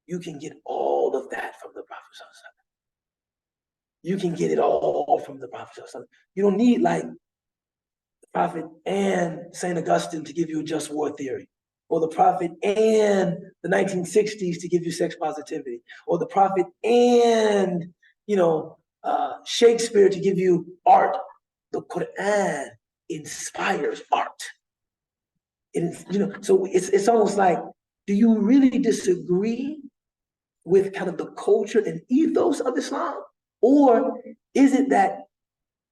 you can get all of that from the Prophet. You can get it all from the Prophet. You don't need like the Prophet and St. Augustine to give you a just war theory, or the Prophet and the 1960s to give you sex positivity, or the Prophet and, Shakespeare to give you art. The Quran inspires art. It is, so it's almost like, do you really disagree with kind of the culture and ethos of Islam? Or is it that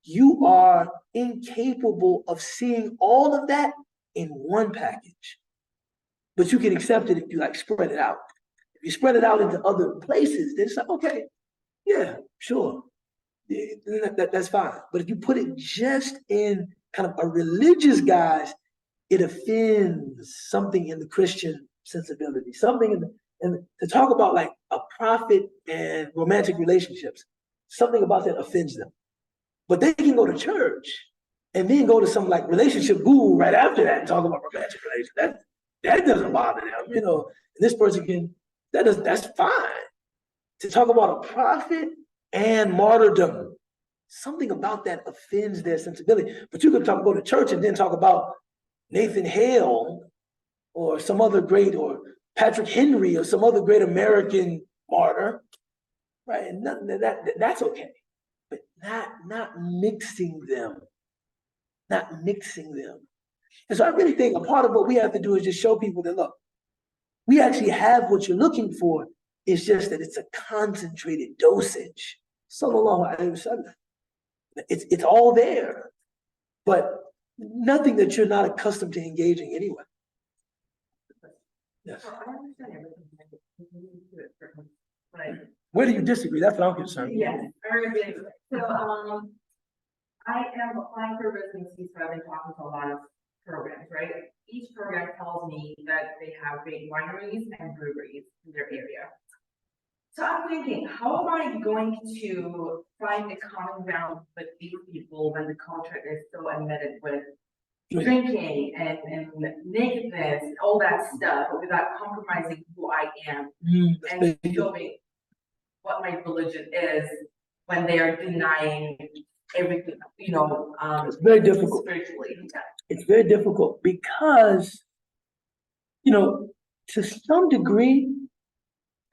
you are incapable of seeing all of that in one package? But you can accept it if you like spread it out. If you spread it out into other places, then it's like, okay, yeah, sure. That's fine. But if you put it just in kind of a religious guise, it offends something in the Christian sensibility, something and to talk about like a prophet and romantic relationships, something about that offends them. But they can go to church and then go to some like relationship guru right after that and talk about romantic relations. That doesn't bother them, And this person can, that's fine. To talk about a prophet and martyrdom, something about that offends their sensibility. But you could go to church and then talk about Nathan Hale or some other great, or Patrick Henry or some other great American martyr, right? And that's okay. But not mixing them. And so I really think a part of what we have to do is just show people that, look, we actually have what you're looking for. It's just that it's a concentrated dosage. Sallallahu alaihi wasallam. It's all there, but nothing that you're not accustomed to engaging anyway. Yes. So I understand everything. Like, Where do you disagree? That's what I'm concerned. yes, very good. So, I am applying for residency, so I've been talking to a lot of programs, right? Each program tells me that they have great wineries and breweries in their area. So I'm thinking, how am I going to find a common ground with these people when the culture is so embedded with drinking and nakedness, all that stuff, without compromising who I am and showing what my religion is when they are denying everything, it's very difficult. Spiritually. It's very difficult because, to some degree,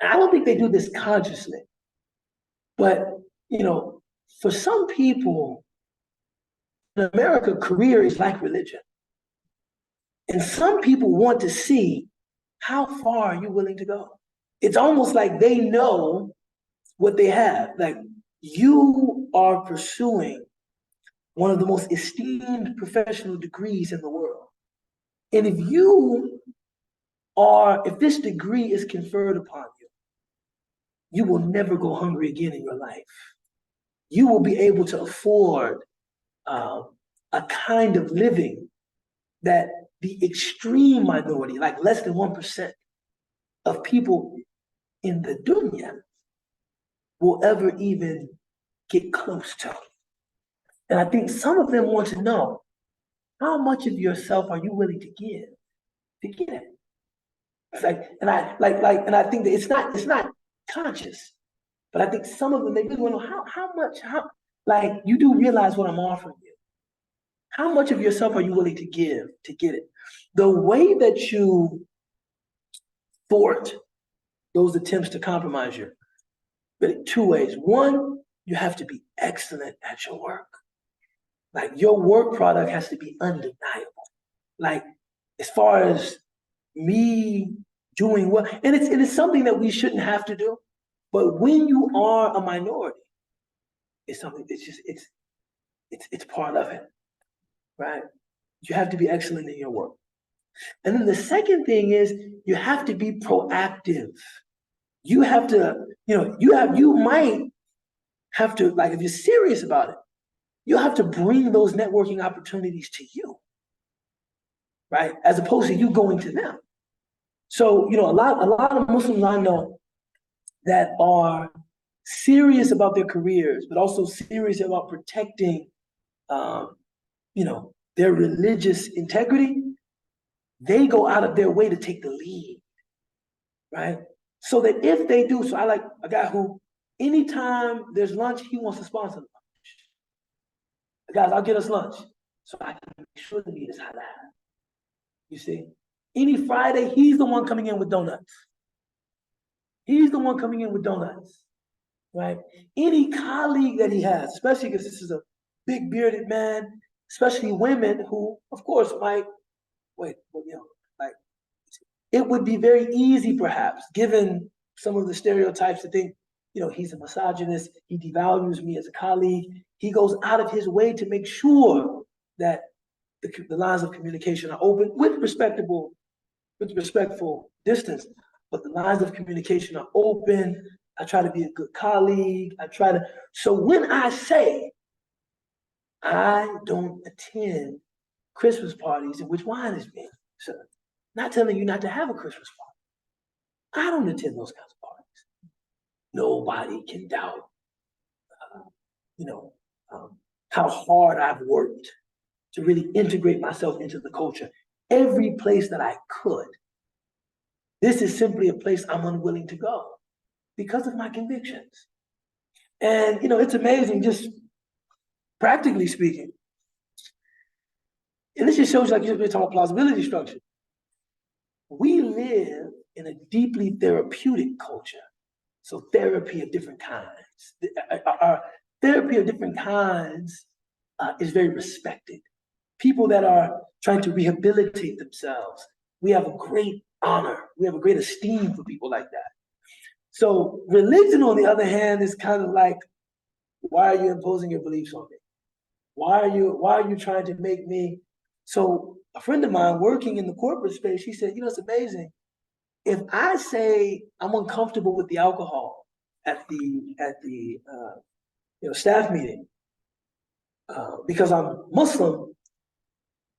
and I don't think they do this consciously, but, for some people in America, career is like religion. And some people want to see how far are you willing to go. It's almost like they know what they have. Like, you are pursuing one of the most esteemed professional degrees in the world. And if this degree is conferred upon you, you will never go hungry again in your life. You will be able to afford a kind of living that the extreme minority, like less than 1% of people in the dunya, will ever even get close to. And I think some of them want to know, how much of yourself are you willing to give to get it? It's like, and I think that it's not conscious, but I think some of them, they really want to know how much, you do realize what I'm offering you. How much of yourself are you willing to give to get it? The way that you thwart those attempts to compromise you, but in two ways. One, you have to be excellent at your work. Like, your work product has to be undeniable. Like, as far as me doing well. And it's something that we shouldn't have to do. But when you are a minority, it's something, it's part of it, right? You have to be excellent in your work. And then the second thing is you have to be proactive. You have to, you might have to, like, if you're serious about it, you have to bring those networking opportunities to you, right? As opposed to you going to them. So, a lot of Muslims I know that are serious about their careers, but also serious about protecting, their religious integrity. They go out of their way to take the lead, right? So that if they do, so I like a guy who, anytime there's lunch, he wants to sponsor lunch. Guys, I'll get us lunch, so I can make sure the meat is halal. You see, any Friday, he's the one coming in with donuts. He's the one coming in with donuts, right? Any colleague that he has, especially because this is a big bearded man, especially women who, of course, might, like, it would be very easy, perhaps, given some of the stereotypes, to think, he's a misogynist, he devalues me as a colleague. He goes out of his way to make sure that the lines of communication are open with respectful distance, but the lines of communication are open. I try to be a good colleague. So when I say I don't attend Christmas parties in which wine is being served, not telling you not to have a Christmas party. I don't attend those kinds of parties. Nobody can doubt, how hard I've worked to really integrate myself into the culture. Every place that I could. This is simply a place I'm unwilling to go because of my convictions. And, it's amazing, just practically speaking. And this just shows, like you're talking about plausibility structure. We live in a deeply therapeutic culture. So therapy of different kinds. Our therapy of different kinds is very respected. People that are trying to rehabilitate themselves, we have a great honor. We have a great esteem for people like that. So religion, on the other hand, is kind of like, why are you imposing your beliefs on me? Why are you trying to make me? So a friend of mine working in the corporate space, she said, it's amazing. If I say I'm uncomfortable with the alcohol at the staff meeting because I'm Muslim,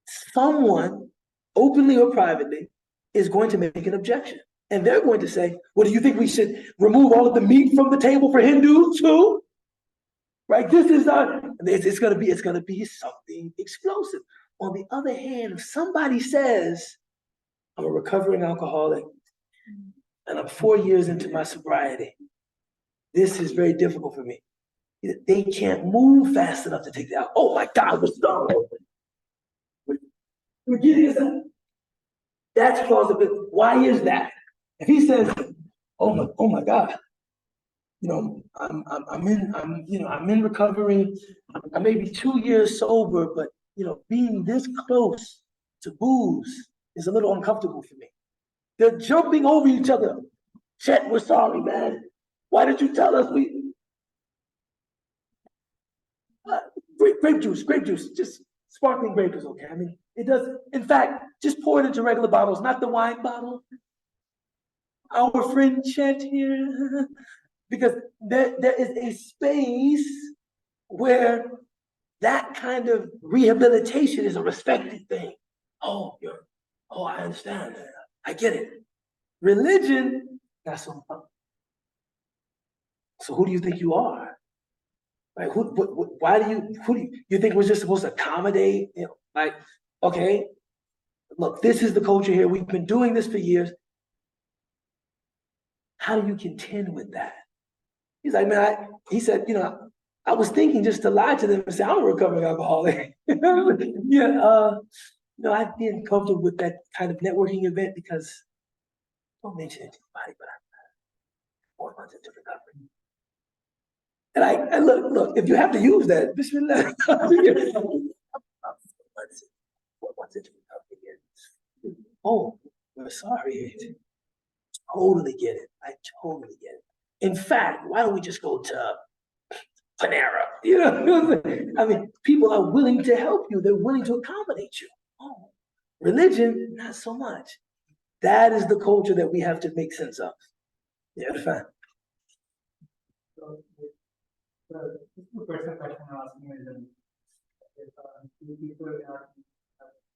someone, openly or privately, is going to make an objection. And they're going to say, well, do you think we should remove all of the meat from the table for Hindus too? Right? It's gonna be something explosive. On the other hand, if somebody says, I'm a recovering alcoholic and I'm 4 years into my sobriety, this is very difficult for me. They can't move fast enough to take that out. Oh my God, we're done. We're getting that. That's plausibility. Why is that? If he says, oh my God, I'm in recovery. I may be 2 years sober, but being this close to booze is a little uncomfortable for me. They're jumping over each other. Chet, we're sorry, man. Why did you tell us grape juice, just sparkling grape is okay. I mean, it does. In fact, just pour it into regular bottles, not the wine bottle. Our friend Chet here, because there is a space where that kind of rehabilitation is a respected thing. I understand. I get it. Religion, that's so fun. So who do you think you are? Right? Why do you think we're just supposed to accommodate? Okay, look, this is the culture here. We've been doing this for years. How do you contend with that? He's like, man, he said, I was thinking just to lie to them and say, I'm a recovering alcoholic. I've been comfortable with that kind of networking event because, don't mention it to anybody, but I'm 4 months into recovery. And look, if you have to use that, bismillah. 4 months into recovery. Oh, we're sorry. totally get it. I totally get it. In fact, why don't we just go to Panera? You know, I mean, people are willing to help you. They're willing to accommodate you. Oh, religion, not so much. That is the culture that we have to make sense of. Yeah, fine. So, this is the first question I'm asking is, if two people are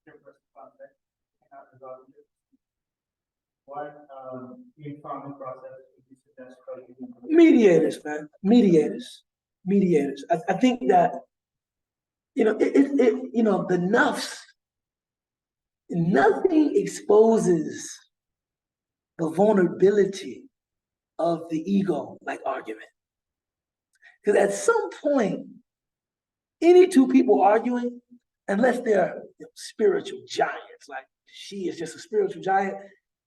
different context and are resolving it, what informing process would you suggest for you? Mediators, man. Mediators. Mediators. I think that, you know, you know, the nafs, nothing exposes the vulnerability of the ego like argument. Because at some point, any two people arguing, unless they're spiritual giants, like she is just a spiritual giant,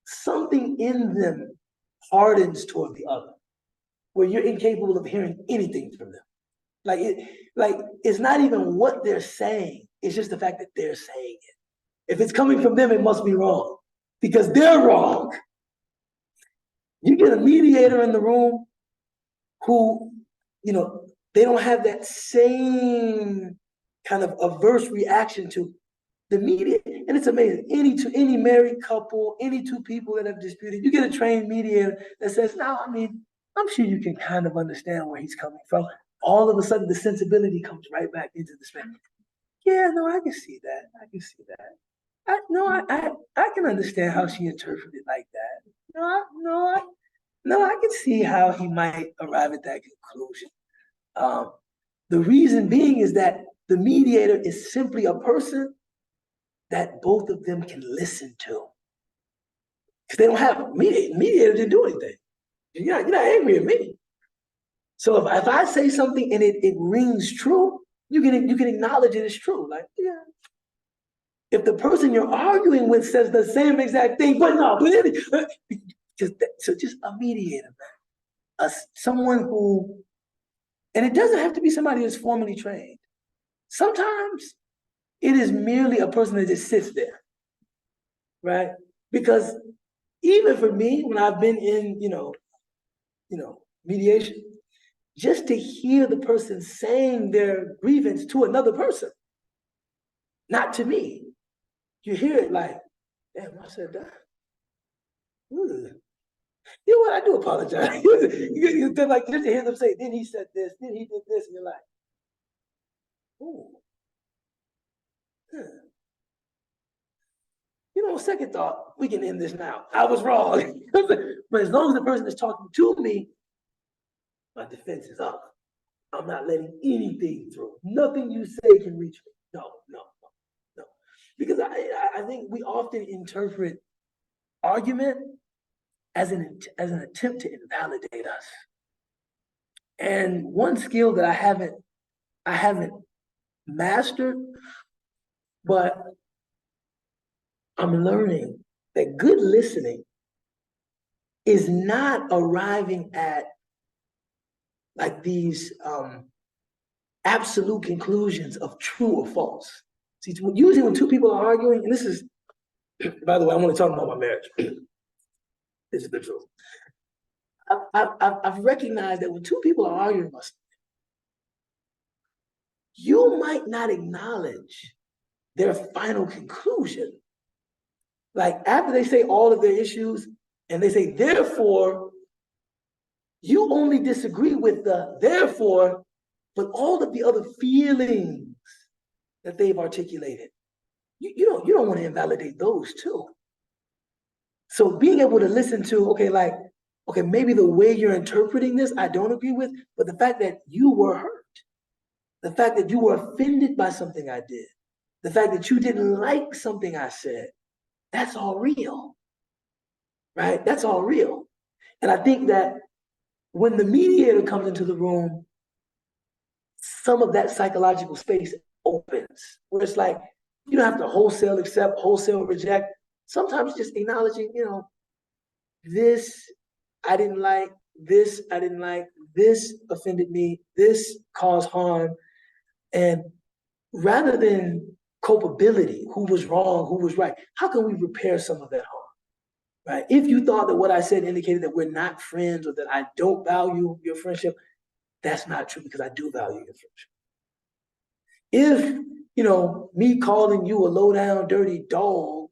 something in them hardens toward the other, where you're incapable of hearing anything from them. Like it's not even what they're saying, it's just the fact that they're saying it. If it's coming from them, it must be wrong, because they're wrong. You get a mediator in the room who, you know, they don't have that same kind of averse reaction to the media. And it's amazing. Any married couple, any two people that have disputed, you get a trained mediator that says, no, I mean, I'm sure you can kind of understand where he's coming from. All of a sudden, the sensibility comes right back into the space. Yeah, no, I can see that. I can see that. I can understand how she interpreted it like that. No, I can see how he might arrive at that conclusion. The reason being is that the mediator is simply a person that both of them can listen to. Because they don't have mediator didn't do anything. You're not angry at me. So if I say something and it rings true, you can acknowledge it as true. Like, yeah. If the person you're arguing with says the same exact thing, but no, just a mediator, man. Someone who, and it doesn't have to be somebody who's formally trained. Sometimes it is merely a person that just sits there, right? Because even for me, when I've been in, mediation, just to hear the person saying their grievance to another person, not to me, you hear it like, damn, I said that. Ooh. You know what? I do apologize. You're like, just to hear them say, then he said this, then he did this, and you're like, ooh. Huh. You know, second thought, we can end this now. I was wrong. But as long as the person is talking to me, my defense is up. I'm not letting anything through. Nothing you say can reach me. No. Because I think we often interpret argument as an attempt to invalidate us. And one skill that I haven't mastered, but I'm learning that good listening is not arriving at like these absolute conclusions of true or false. See, usually when two people are arguing, and this is, by the way, I want to talk about my marriage. This is the truth. I've recognized that when two people are arguing about something, you might not acknowledge their final conclusion. Like after they say all of their issues and they say, therefore, you only disagree with the therefore, but all of the other feelings that they've articulated, you don't want to invalidate those too. So being able to listen to, okay, maybe the way you're interpreting this, I don't agree with, but the fact that you were hurt, the fact that you were offended by something I did, the fact that you didn't like something I said, that's all real, right? That's all real. And I think that when the mediator comes into the room, some of that psychological space opens, where it's like, you don't have to wholesale accept, wholesale reject. Sometimes just acknowledging, this I didn't like, this I didn't like, this offended me, this caused harm. And rather than culpability, who was wrong, who was right, how can we repair some of that harm? right? If you thought that what I said indicated that we're not friends or that I don't value your friendship, that's not true because I do value your friendship. If, me calling you a low down, dirty dog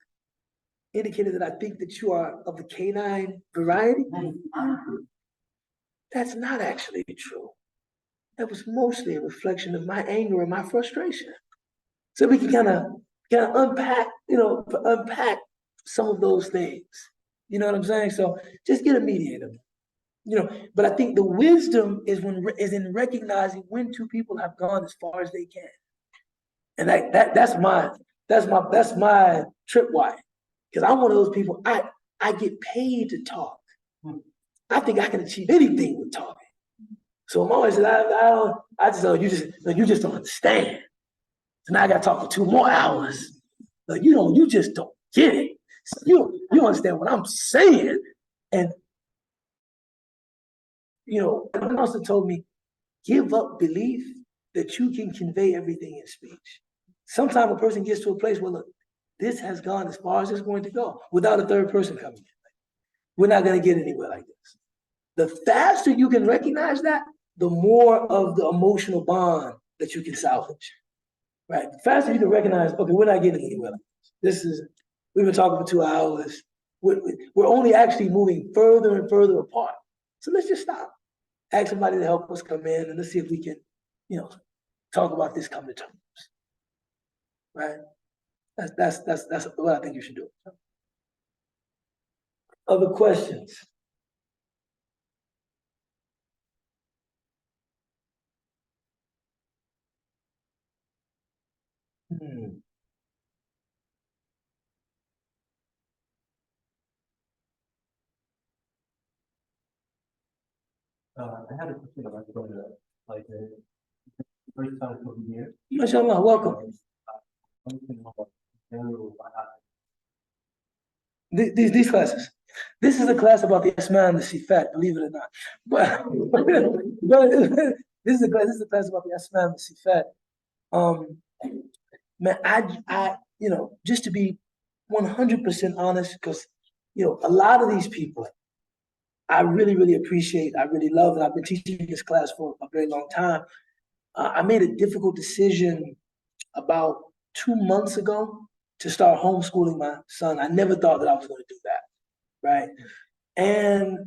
indicated that I think that you are of the canine variety, that's not actually true. That was mostly a reflection of my anger and my frustration. So we can kind of unpack some of those things. You know what I'm saying? So just get a mediator. But I think the wisdom is in recognizing when two people have gone as far as they can. And that's my tripwire. Because I'm one of those people, I get paid to talk. I think I can achieve anything with talking. So I'm always you just don't understand. So now I gotta talk for 2 more hours. Like you just don't get it. So you understand what I'm saying. And someone also told me, give up belief that you can convey everything in speech. Sometimes a person gets to a place where, look, this has gone as far as it's going to go without a third person coming in. We're not going to get anywhere like this. The faster you can recognize that, the more of the emotional bond that you can salvage. Right? The faster you can recognize, okay, we're not getting anywhere like this. We've been talking for 2 hours. We're only actually moving further and further apart. So let's just stop. Ask somebody to help us come in and let's see if we can, talk about this, come to terms. Right? That's what I think you should do. Other questions? I had a question about like first time coming here. Mashallah, welcome. These classes. This is a class about the Asma and the Sifat, believe it or not. But this is a class about the Asma and the Sifat. Man, just to be 100% honest, because a lot of these people I really, really appreciate, I really love, and I've been teaching this class for a very long time. I made a difficult decision about 2 months ago to start homeschooling my son. I never thought that I was going to do that, right? And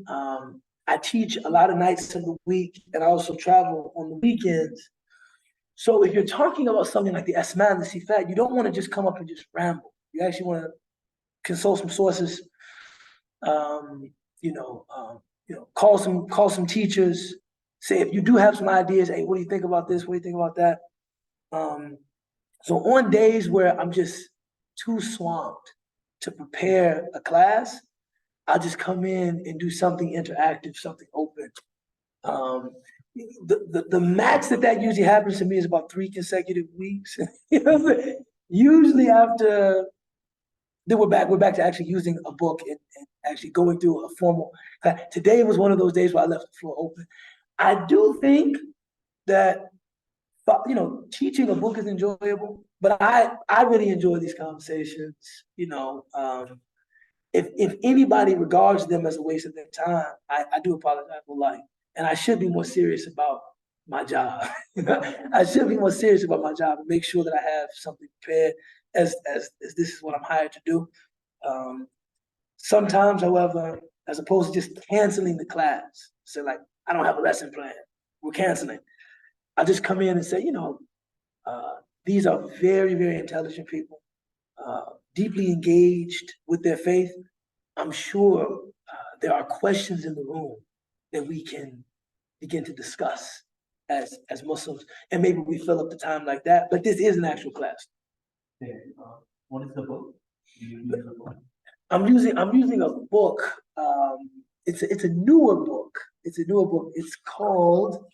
I teach a lot of nights of the week, and I also travel on the weekends. So if you're talking about something like the Asma and the Sifat, you don't want to just come up and just ramble. You actually want to consult some sources, um, call some teachers. Say if you do have some ideas, hey, what do you think about this? What do you think about that? So on days where I'm just too swamped to prepare a class, I'll just come in and do something interactive, something open. The max that usually happens to me is about 3 consecutive weeks. Usually after then we're back to actually using a book and actually going through a formal class. Today was one of those days where I left the floor open. I do think that teaching a book is enjoyable, but I really enjoy these conversations. If anybody regards them as a waste of their time, I do apologize for life. And I should be more serious about my job. I should be more serious about my job and make sure that I have something prepared as this is what I'm hired to do. Sometimes, however, as opposed to just canceling the class, say like, I don't have a lesson plan, we're canceling. I just come in and say, these are very, very intelligent people, deeply engaged with their faith. I'm sure there are questions in the room that we can begin to discuss as Muslims, and maybe we fill up the time like that. But this is an actual class. Okay, what is the book? The book? I'm using a book. It's a newer book. It's a newer book. It's called.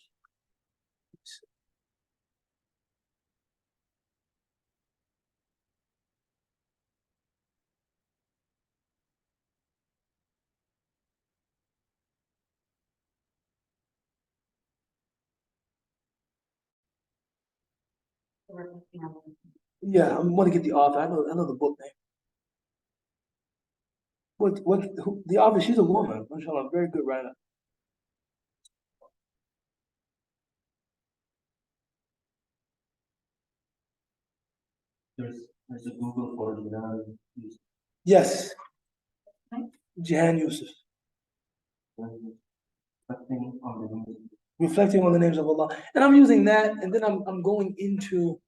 Yeah, I'm going to get the author. I know the book name. the author, she's a woman, mashallah, very good writer. There's a Google for Jihan Yusuf. Yes. Jihan Yusuf, Reflecting on the news. reflecting on the names of Allah. And I'm using that, and then I'm going into,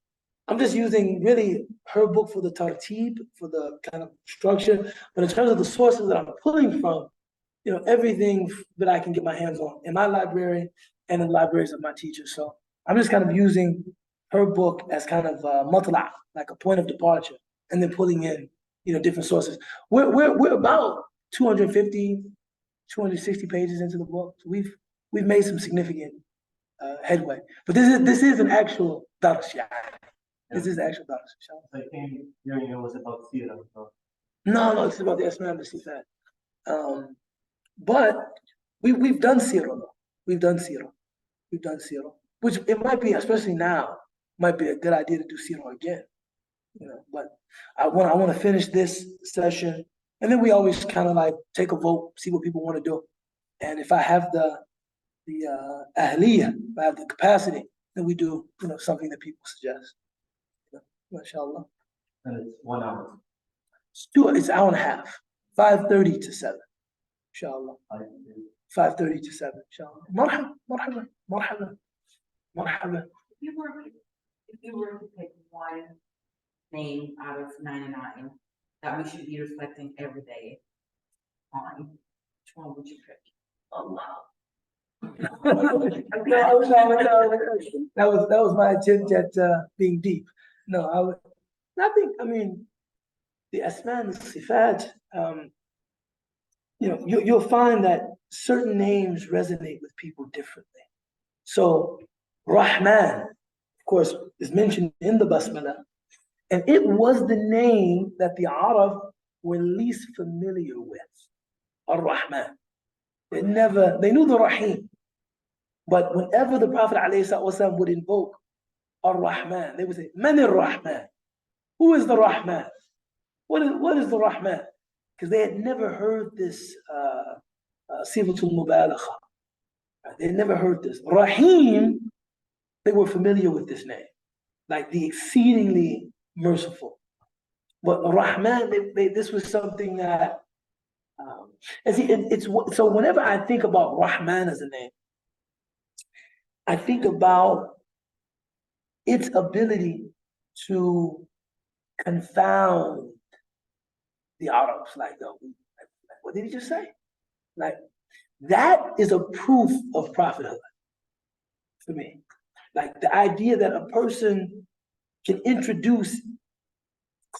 I'm just using really her book for the tartib, for the kind of structure. But in terms of the sources that I'm pulling from, you know, everything that I can get my hands on in my library and in the libraries of my teachers. So I'm just kind of using her book as kind of matla', like a point of departure, and then pulling in, you know, different sources. We're about 250, 260 pages into the book. So we've made some significant headway. But this is an actual dars, yeah. This is actual dars. I came hearing it was about theater. So No, it's about the Asma and the Sifat. But we've done sirah. We've done sirah. We've done sirah. Which it might be, especially now, might be a good idea to do sirah again. You know, but I want to finish this session, and then we always kind of like take a vote, see what people want to do. And if I have the ahliyah, if I have the capacity, then we do, you know, something that people suggest. You know, mashallah. and it's 1 hour. It's an hour and a half, 5:30 to 7, inshallah. 5:30 to 7, inshallah. Marhaba, marhaba, marhaba, marhaba. If you were to pick one name out of 99 that we should be reflecting every day on, which one would you pick? Allah. That was my attempt at being deep. No, I mean, the Asma and the Sifat, you know, you'll find that certain names resonate with people differently. So Rahman, of course, is mentioned in the Basmala, and it was the name that the Arab were least familiar with, Ar-Rahman. They knew the Rahim, but whenever the Prophet ﷺ would invoke Ar-Rahman, they would say, Man ar-Rahman? Who is the Rahman? What is the Rahman? Because they had never heard this Sifatul Mubalagha. They had never heard this. Rahim, they were familiar with this name, like the exceedingly merciful. But Rahman, this was something that, so whenever I think about Rahman as a name, I think about its ability to confound the Arabs. Like, what did he just say? Like, that is a proof of prophethood for me. Like the idea that a person can introduce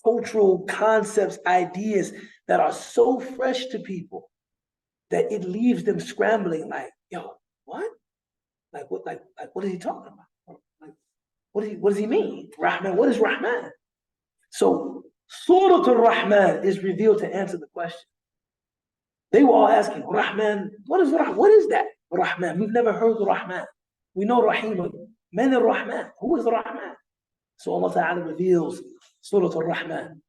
cultural concepts, ideas that are so fresh to people that it leaves them scrambling, like, yo, what? Like what is he talking about? Like, what does he mean? Rahman, what is Rahman? So Surah Al-Rahman is revealed to answer the question. They were all asking, Rahman, what is that? Rahman, we've never heard of Rahman. We know Rahim, Man al-Rahman, who is Rahman? So Allah Ta'ala reveals Surah Al-Rahman.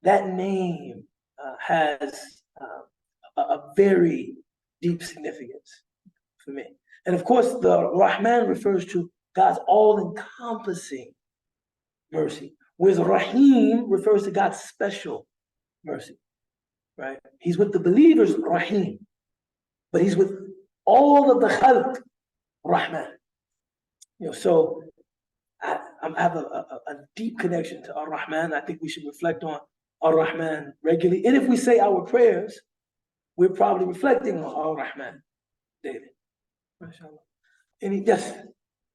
That name has a very deep significance for me. And of course, the Rahman refers to God's all-encompassing mercy, whereas Rahim refers to God's special mercy, right? He's with the believers, Rahim, but he's with all of the khalq, Rahman. You know, so I have a deep connection to Ar-Rahman. I think we should reflect on Ar-Rahman regularly. And if we say our prayers, we're probably reflecting on Ar-Rahman daily. MashaAllah. Yes?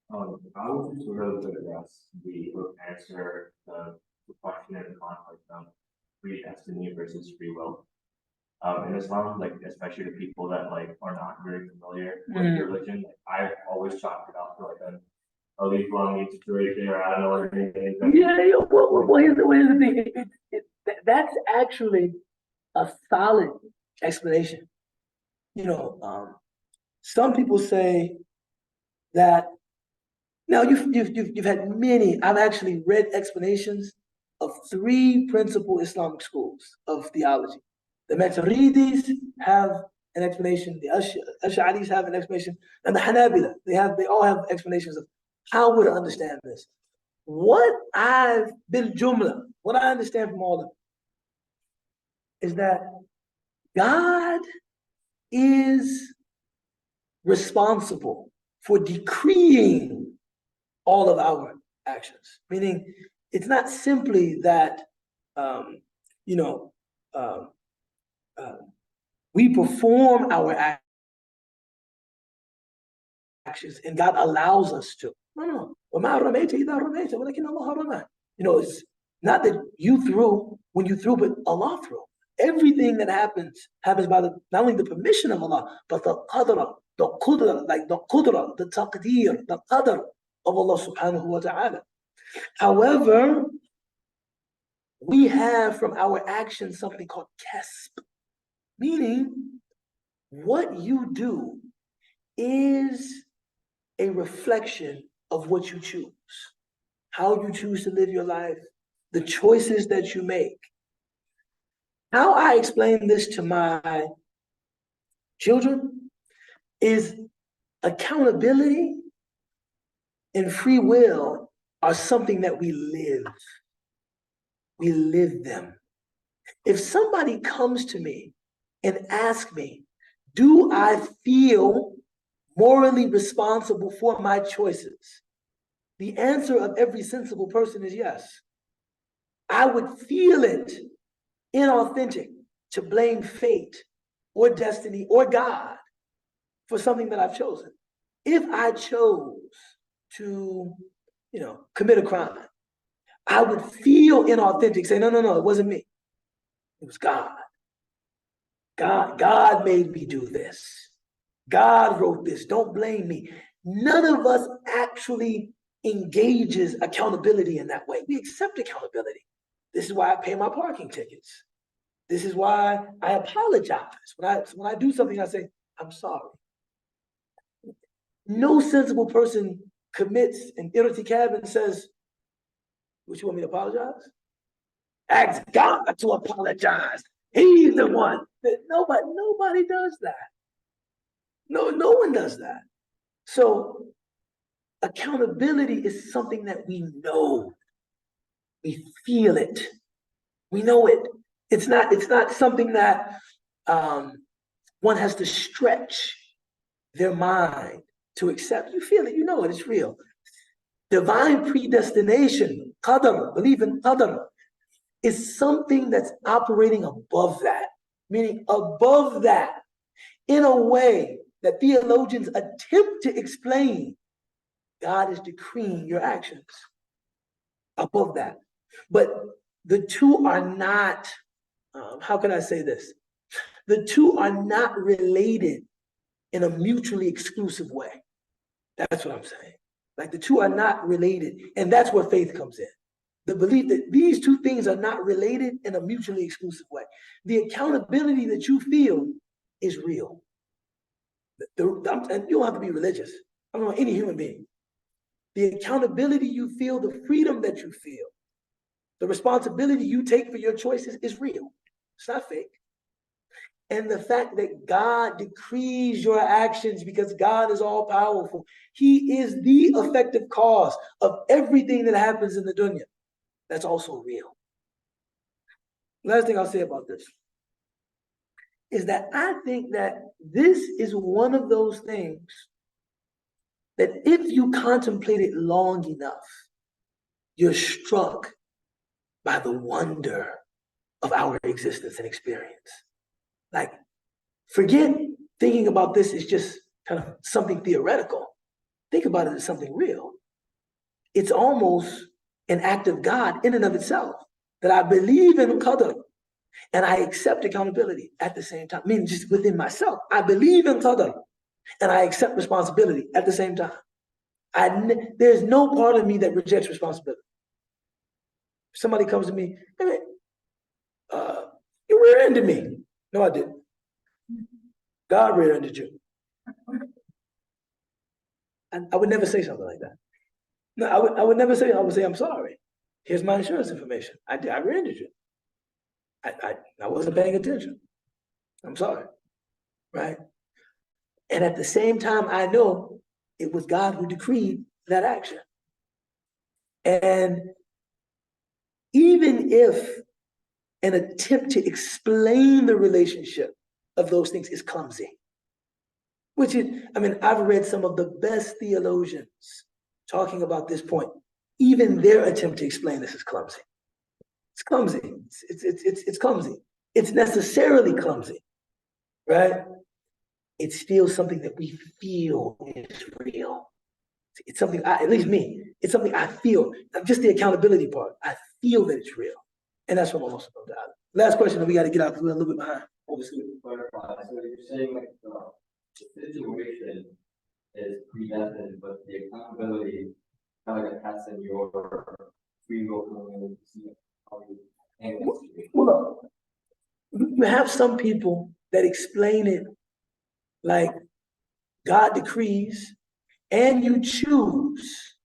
I would sort of address the answer the question in the conflict of free destiny versus free will. In Islam, like especially the people that like are not very familiar with religion, like I've always chalked it up to like a leaf wrong situation, or I don't know what it is. Yeah, well, here's the thing. That's actually a solid explanation. You know, some people say that. Now you've had many. I've actually read explanations of 3 principal Islamic schools of theology. The Maturidis have an explanation, the Ash'aris have an explanation, and the Hanabila, they all have explanations of how we're to understand this. What I understand from all of it is that God is responsible for decreeing all of our actions. Meaning, it's not simply that, we perform our actions and God allows us to. No. It's not that you threw when you threw, but Allah threw. Everything that happens by not only the permission of Allah, but the qadr, the qudra, the taqdeer, the qadr of Allah subhanahu wa ta'ala. However, we have from our actions something called kasb, meaning what you do is a reflection of what you choose, how you choose to live your life, the choices that you make. How I explain this to my children is accountability and free will are something that we live. We live them. If somebody comes to me and asks me, do I feel morally responsible for my choices? The answer of every sensible person is yes. I would feel it inauthentic to blame fate or destiny or God for something that I've chosen. If I chose to, commit a crime, I would feel inauthentic, say, no, it wasn't me. It was God. God made me do this. God wrote this. Don't blame me. None of us actually engages accountability in that way. We accept accountability. This is why I pay my parking tickets. This is why I apologize. When I do something, I say, I'm sorry. No sensible person commits an irtikab and says, what, you want me to apologize? Ask God to apologize. He's the one. Nobody does that. No one does that. So accountability is something that we know. We feel it. We know it. It's not something that one has to stretch their mind to accept. You feel it, you know it, it's real. Divine predestination, qadr, believe in qadr, is something that's operating above that, meaning above that, in a way that theologians attempt to explain. God is decreeing your actions above that. But the two are not, how can I say this? The two are not related in a mutually exclusive way. That's what I'm saying. Like the two are not related, and that's where faith comes in. The belief that these two things are not related in a mutually exclusive way. The accountability that you feel is real. And you don't have to be religious. I don't know any human being. The accountability you feel, the freedom that you feel, the responsibility you take for your choices is real. It's not fake. And the fact that God decrees your actions because God is all powerful. He is the effective cause of everything that happens in the dunya. That's also real. Last thing I'll say about this is that I think that this is one of those things that if you contemplate it long enough, you're struck by the wonder of our existence and experience. Like, forget thinking about this as just kind of something theoretical. Think about it as something real. It's almost an act of God in and of itself, that I believe in qadr and I accept accountability at the same time. I mean, just within myself, I believe in qadr and I accept responsibility at the same time. There's no part of me that rejects responsibility. If somebody comes to me, hey, you rear-ended me. No, I didn't. God rear-ended you. And I would never say something like that. No, I would never say, I would say, I'm sorry. Here's my insurance information. I rear-ended you. I wasn't paying attention. I'm sorry, right? And at the same time, I know it was God who decreed that action. And even if an attempt to explain the relationship of those things is clumsy, which is, I mean, I've read some of the best theologians talking about this point. Even their attempt to explain this is clumsy. It's clumsy. It's clumsy. It's necessarily clumsy, right? It's still something that we feel is real. It's something, at least me, it's something I feel. Just the accountability part. I feel that it's real. And that's what I'm also about. Last question, and we got to get out because we're a little bit behind. Just to clarify, so you're saying like the situation is predestined, but the accountability kind of has in your free will coming to see how you handle the situation. Well, look, you have some people that explain it like God decrees and you choose,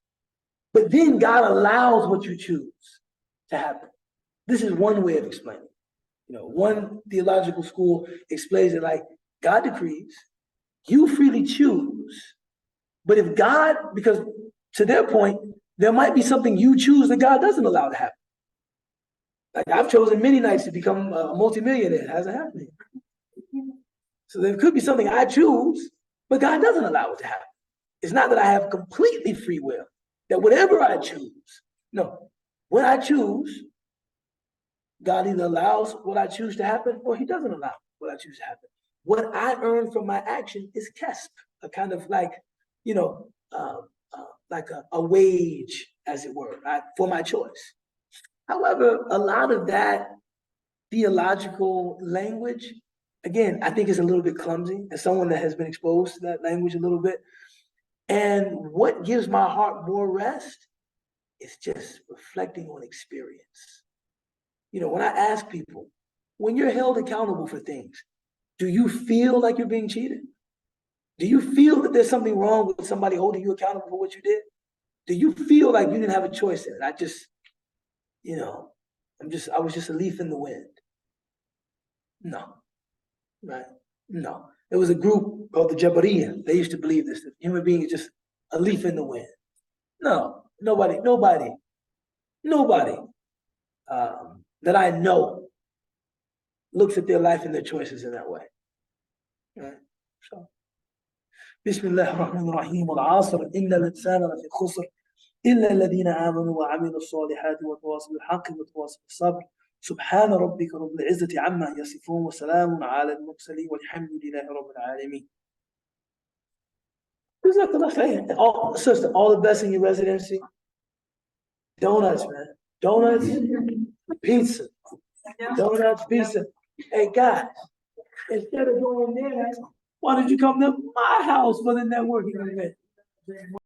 but then God allows what you choose to happen. This is one way of explaining it. You know, one theological school explains it like God decrees, you freely choose, but if God, because to their point, there might be something you choose that God doesn't allow to happen. Like I've chosen many nights to become a multimillionaire. It hasn't happened. So there could be something I choose, but God doesn't allow it to happen. It's not that I have completely free will, that whatever I choose, no, when I choose, God either allows what I choose to happen or he doesn't allow what I choose to happen. What I earn from my action is kesp, a kind of like, you know, like a wage, as it were, right, for my choice. However, a lot of that theological language, again, I think is a little bit clumsy as someone that has been exposed to that language a little bit. And what gives my heart more rest is just reflecting on experience. You know, when I ask people, when you're held accountable for things, do you feel like you're being cheated? Do you feel that there's something wrong with somebody holding you accountable for what you did? Do you feel like you didn't have a choice in it? I just, you know, I was just a leaf in the wind. No, right? No. There was a group called the Jabariya. They used to believe this, that human being is just a leaf in the wind. No, nobody that I know looks at their life and their choices in that way. Right? So, Bismillah ar-Rahman ar-Rahim, wal-'asr, inna al-insana lafi khusr, illa alladhina amanu wa 'amilu s-salihati wa tawasaw bil-haqqi wa tawasaw bis-sabr. Subhana rabbika rabbil 'izzati 'amma yasifun wa salamun 'ala al-mursalin walhamdulillahi rabbil 'alamin. All, sister, all the best in your residency. Donuts, man. Donuts, pizza. Donuts, pizza. Hey, guys, instead of going there, why don't you come to my house for the networking event?